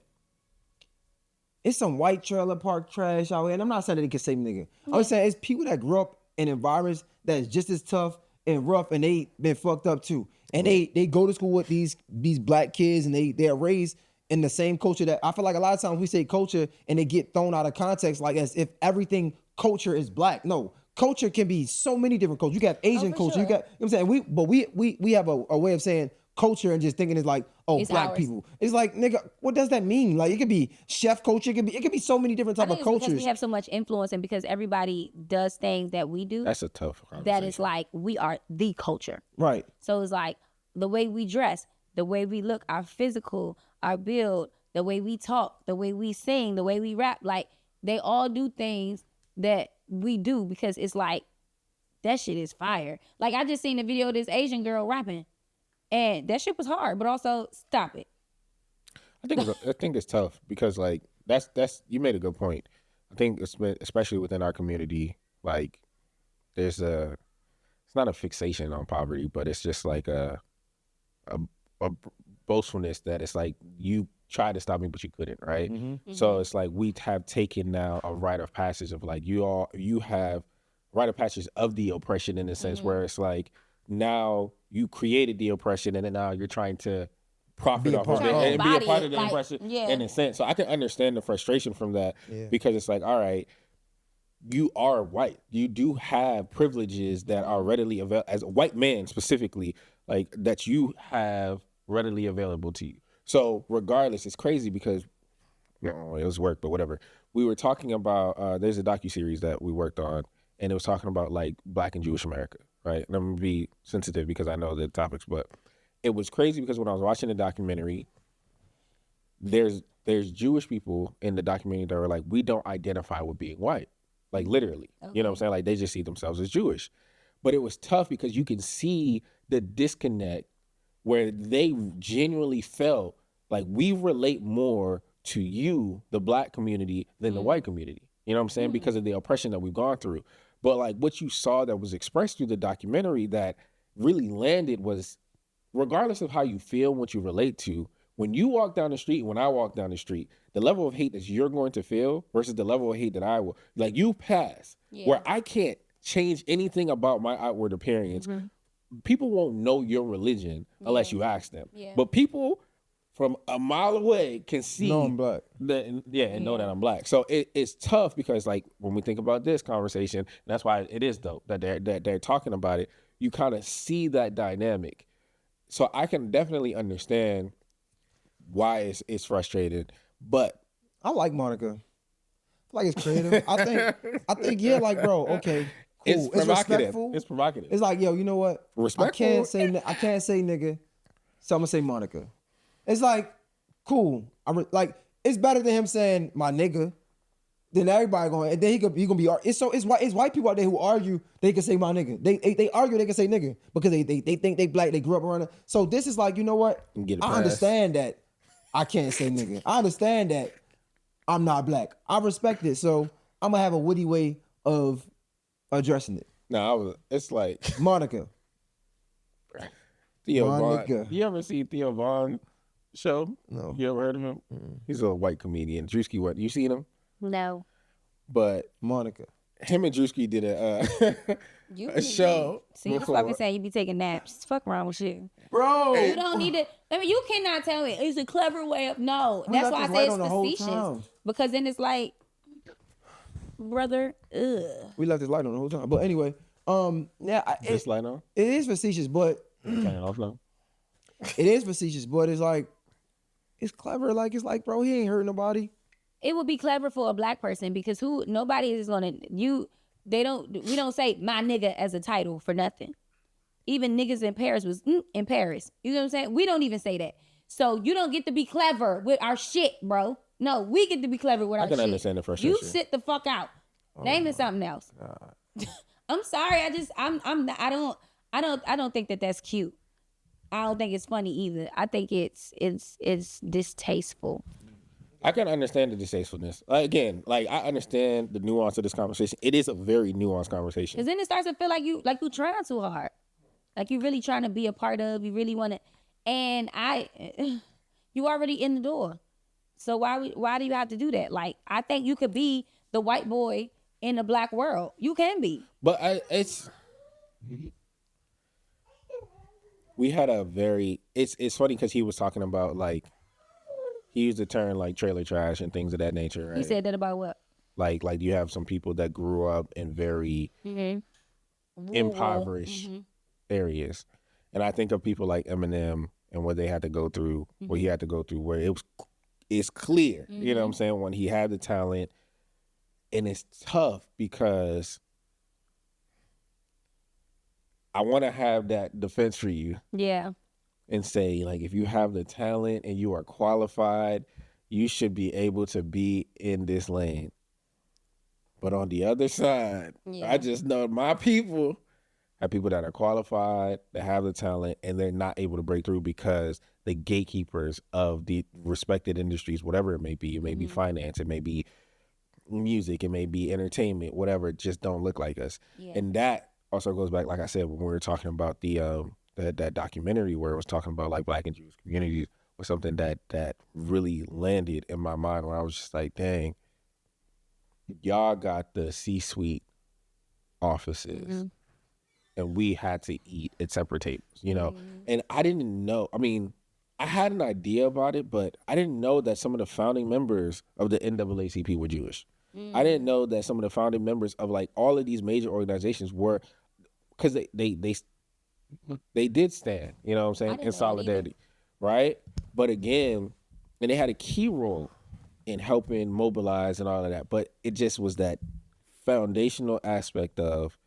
It's some white trailer park trash out here. And I'm not saying that they can say nigga. I'm just saying it's people that grew up in environments that's just as tough and rough, and they been fucked up too. And they go to school with these black kids, and they are raised in the same culture that I feel like a lot of times we say culture and they get thrown out of context, like as if everything culture is black. No, culture can be so many different cultures. You got Asian culture. Sure. You got, you know what I'm saying? We have a way of saying culture and just thinking it's like, oh, it's black ours. People. It's like, nigga, what does that mean? Like, it could be chef culture. It could be so many different type of cultures. Because we have so much influence, and because everybody does things that we do. That's a tough conversation. That is like, we are the culture. Right. So it's like the way we dress, the way we look, our physical, our build, the way we talk, the way we sing, the way we rap. Like, they all do things that we do because it's like, that shit is fire. Like, I just seen a video of this Asian girl rapping. And that shit was hard, but also stop it. I think it's tough because like that's you made a good point. I think especially within our community, like it's not a fixation on poverty, but it's just like a boastfulness that it's like you tried to stop me but you couldn't, right? Mm-hmm. So it's like we have taken now a rite of passage of like you have rite of passage of the oppression in a sense where it's like now you created the oppression and then now you're trying to profit off of it and be a part of the oppression in a sense. So I can understand the frustration from that because it's like, all right, you are white. You do have privileges that are readily available as a white man specifically, like that you have readily available to you. So regardless, it's crazy because it was work, but whatever. We were talking about there's a docuseries that we worked on, and it was talking about like Black and Jewish America, right? And I'm gonna be sensitive because I know the topics, but it was crazy because when I was watching the documentary, there's Jewish people in the documentary that were like, we don't identify with being white, like literally, you know what I'm saying? Like they just see themselves as Jewish. But it was tough because you can see the disconnect where they genuinely felt like we relate more to you, the Black community, than the white community. You know what I'm saying? Because of the oppression that we've gone through. But like what you saw that was expressed through the documentary that really landed was, regardless of how you feel, what you relate to, when you walk down the street, when I walk down the street, the level of hate that you're going to feel versus the level of hate that I will, like you pass, where I can't change anything about my outward appearance. People won't know your religion unless you ask them. But people from a mile away can see know I'm Black. And know that I'm Black. So it's tough because like when we think about this conversation, and that's why it is dope that they're talking about it, you kind of see that dynamic. So I can definitely understand why it's frustrated, but I like Monica. I feel like it's creative. I think yeah, like bro, okay, cool. it's provocative. Respectful. It's provocative. It's like, yo, you know what? Respectful. I can't say nigga, so I'm gonna say Monica. It's like, cool. Like it's better than him saying my nigga than everybody going. And then he gonna be. It's white people out there who argue they can say my nigga. They argue they can say nigga because they think they Black. They grew up around it. So this is like, you know what? I understand that I can't say nigga. I understand that I'm not Black. I respect it. So I'm gonna have a witty way of addressing it. No, it's like Monica. Theo Monica. Vaughn. You ever see Theo Vaughn show? No. You ever heard of him? He's a white comedian. Drewski, what? You seen him? No. But Monica. him and Drewski did a show. See, you before. fucking saying you be taking naps. Fuck wrong with you. Bro. You don't need to. I mean, you cannot tell me it's a clever way of no. We That's left why I this say light it's on the whole facetious. time. Because then it's like, brother, ugh. We left this light on the whole time. But anyway, This light on? it is facetious, but Turn it off now. it is facetious, but it's like, it's clever. Like, it's like, bro, he ain't hurt nobody. It would be clever for a Black person because nobody is gonna we don't say my nigga as a title for nothing. Even niggas in Paris was in Paris. You know what I'm saying? We don't even say that. So you don't get to be clever with our shit, bro. No, we get to be clever with our shit. I can understand the frustration. You sit the fuck out. Name it something else. I'm sorry. I don't think that that's cute. I don't think it's funny either. I think it's distasteful. I can understand the distastefulness. Again, like I understand the nuance of this conversation. It is a very nuanced conversation. Cause then it starts to feel like you trying too hard, like you really trying to be a part of. You really want to, and you already in the door. So why do you have to do that? Like I think you could be the white boy in the Black world. You can be. But we had a very. It's funny because he was talking about like. He used the term like trailer trash and things of that nature, right? He said that about what? Like you have some people that grew up in very impoverished areas. And I think of people like Eminem and what they had to go through, what he had to go through, where it's clear, you know what I'm saying, when he had the talent. And it's tough because I want to have that defense for you. Yeah. And say, like, if you have the talent and you are qualified, you should be able to be in this lane. But on the other side, I just know my people are people that are qualified, that have the talent, and they're not able to break through because the gatekeepers of the respected industries, whatever it may be finance, it may be music, it may be entertainment, whatever, just don't look like us. Yeah. And that also goes back, like I said, when we were talking about that documentary where it was talking about like Black and Jewish communities was something that really landed in my mind where I was just like, dang, y'all got the C-suite offices and we had to eat at separate tables, you know? And I didn't know, I mean, I had an idea about it, but I didn't know that some of the founding members of the NAACP were Jewish. I didn't know that some of the founding members of like all of these major organizations were, because they did stand, you know what I'm saying, in solidarity, right? But again, and they had a key role in helping mobilize and all of that. But it just was that foundational aspect of,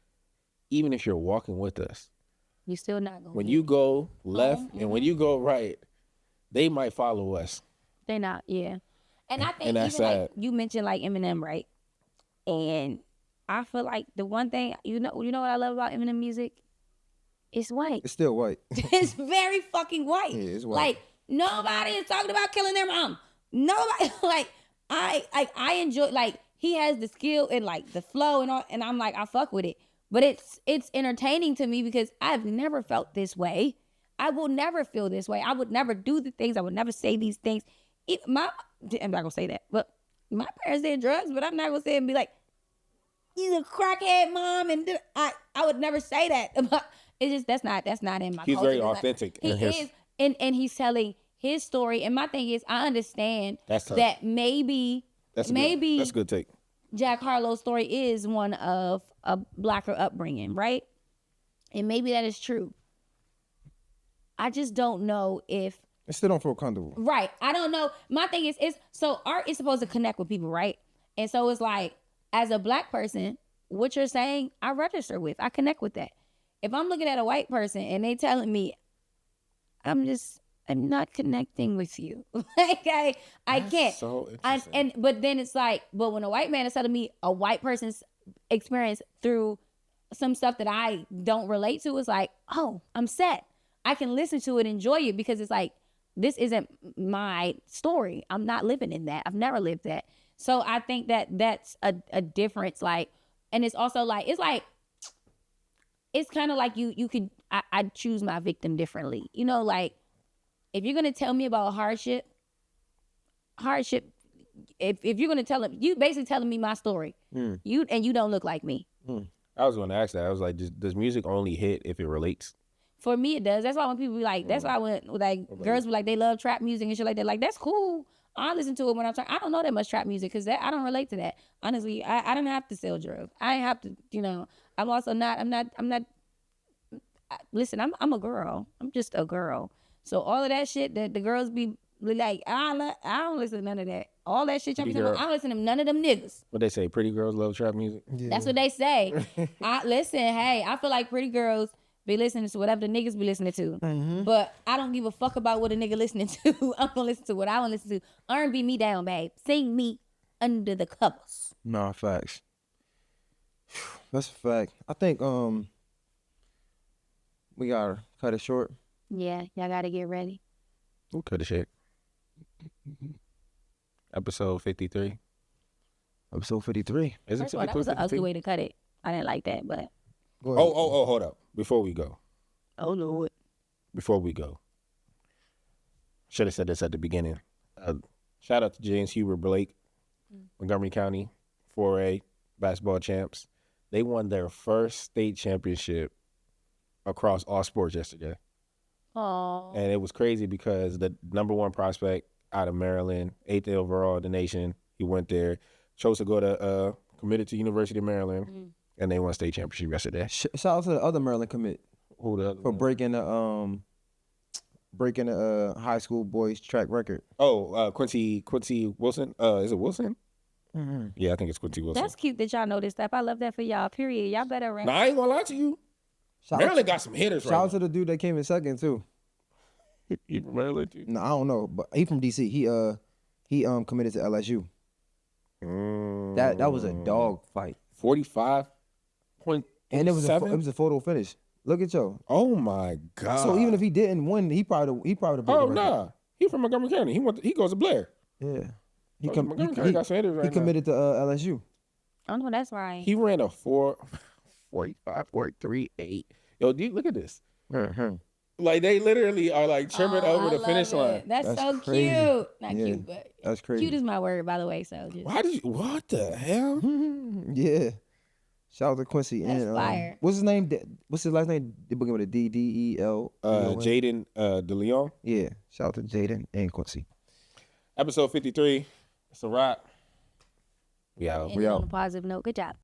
even if you're walking with us, you still not going. When you go left and when you go right, they might follow us. They not, yeah. And I think that's even sad. like you mentioned like Eminem, right? And I feel like the one thing you know what I love about Eminem music? It's white. It's still white. It's very fucking white. Yeah, it's white. Like nobody is talking about killing their mom. Nobody like I enjoy, like he has the skill and like the flow and all, and I'm like I fuck with it. But it's entertaining to me because I've never felt this way. I will never feel this way. I would never do the things. I would never say these things. I'm not gonna say that, but my parents did drugs, but I'm not gonna say it and be like, he's a crackhead mom, and I would never say that. It's just that's not in my He's culture. very authentic. He is, and he's telling his story. And my thing is, I understand that maybe that's a good take. Jack Harlow's story is one of a blacker upbringing, right? And maybe that is true. I just don't know if I still don't feel comfortable. Right. I don't know. My thing is so art is supposed to connect with people, right? And so it's like, as a black person, what you're saying, I register with. I connect with that. If I'm looking at a white person and they telling me, I'm not connecting with you. Like I can't. So interesting. But then it's like, but when a white man is telling me a white person's experience through some stuff that I don't relate to, it's like, oh, I'm set. I can listen to it, enjoy it, because it's like, this isn't my story. I'm not living in that. I've never lived that. So I think that that's a difference. Like, and it's also like, it's kind of like you could, I choose my victim differently. You know, like, if you're going to tell me about hardship, if you're going to tell it, you basically telling me my story. You don't look like me. I was going to ask that. I was like, does music only hit if it relates? For me, it does. That's why when people be like, that's why when like girls be like, they love trap music and shit like that. Like, that's cool. I listen to it when I'm trying. I don't know that much trap music because I don't relate to that. Honestly, I don't have to sell drugs. I have to, I'm also not, listen, I'm a girl. I'm just a girl. So all of that shit that the girls be like, I don't listen to none of that. All that shit y'all be talking about, I don't listen to none of them niggas. What they say, pretty girls love trap music? Yeah. That's what they say. Listen, hey, I feel like pretty girls be listening to whatever the niggas be listening to. Mm-hmm. But I don't give a fuck about what a nigga listening to. I'm gonna listen to what I want to listen to. R&B me down, babe. Sing me under the covers. Nah, facts. That's a fact. I think we gotta cut it short. Yeah, y'all gotta get ready. We'll cut it short. Episode 53. Episode 53. Is it First of all, that was an ugly way to cut it. I didn't like that, but. Oh, hold up. Before we go. Oh, Lord. Before we go. Should have said this at the beginning. Shout out to James Hubert Blake, Montgomery County 4A basketball champs. They won their first state championship across all sports yesterday. Oh. And it was crazy because the number one prospect out of Maryland, 8th overall in the nation, he went there, chose to go to, committed to University of Maryland, and they won state championship yesterday. Shout out to the other Maryland commit. Who the other for one? breaking the high school boys track record. Oh, Quincy Wilson. Is it Wilson? Mm-hmm. Yeah, I think it's Quincy Wilson. That's cute that y'all know this stuff. I love that for y'all. Period. Y'all better rank. Nah, I ain't gonna lie to you. Maryland got some hitters right now. Shout out to the dude that came in second too. He from Maryland too? No, I don't know, but he from DC. He committed to LSU. That was a dog fight. 45 point. And it was a photo finish. Look at yo. Oh my God. So even if he didn't win, he probably broke Oh the record. nah. He from Montgomery County. He goes to Blair. Yeah. He Montgomery County got some hitters right now. committed to LSU. I know that's right. He ran a 45, 43, 8. Yo, dude, look at this. Mm-hmm. Like they literally are like trimming over the finish line. That's so crazy. cute. Not Yeah, cute, but that's crazy. cute is my word, by the way. So just What the hell? Yeah. Shout out to Quincy. That's and fire. What's his name? What's his last name? They book him with a DDEL. Jaden DeLeon. Yeah. Shout out to Jaden and Quincy. Episode 53. It's a wrap. We out. on a positive note. Good job.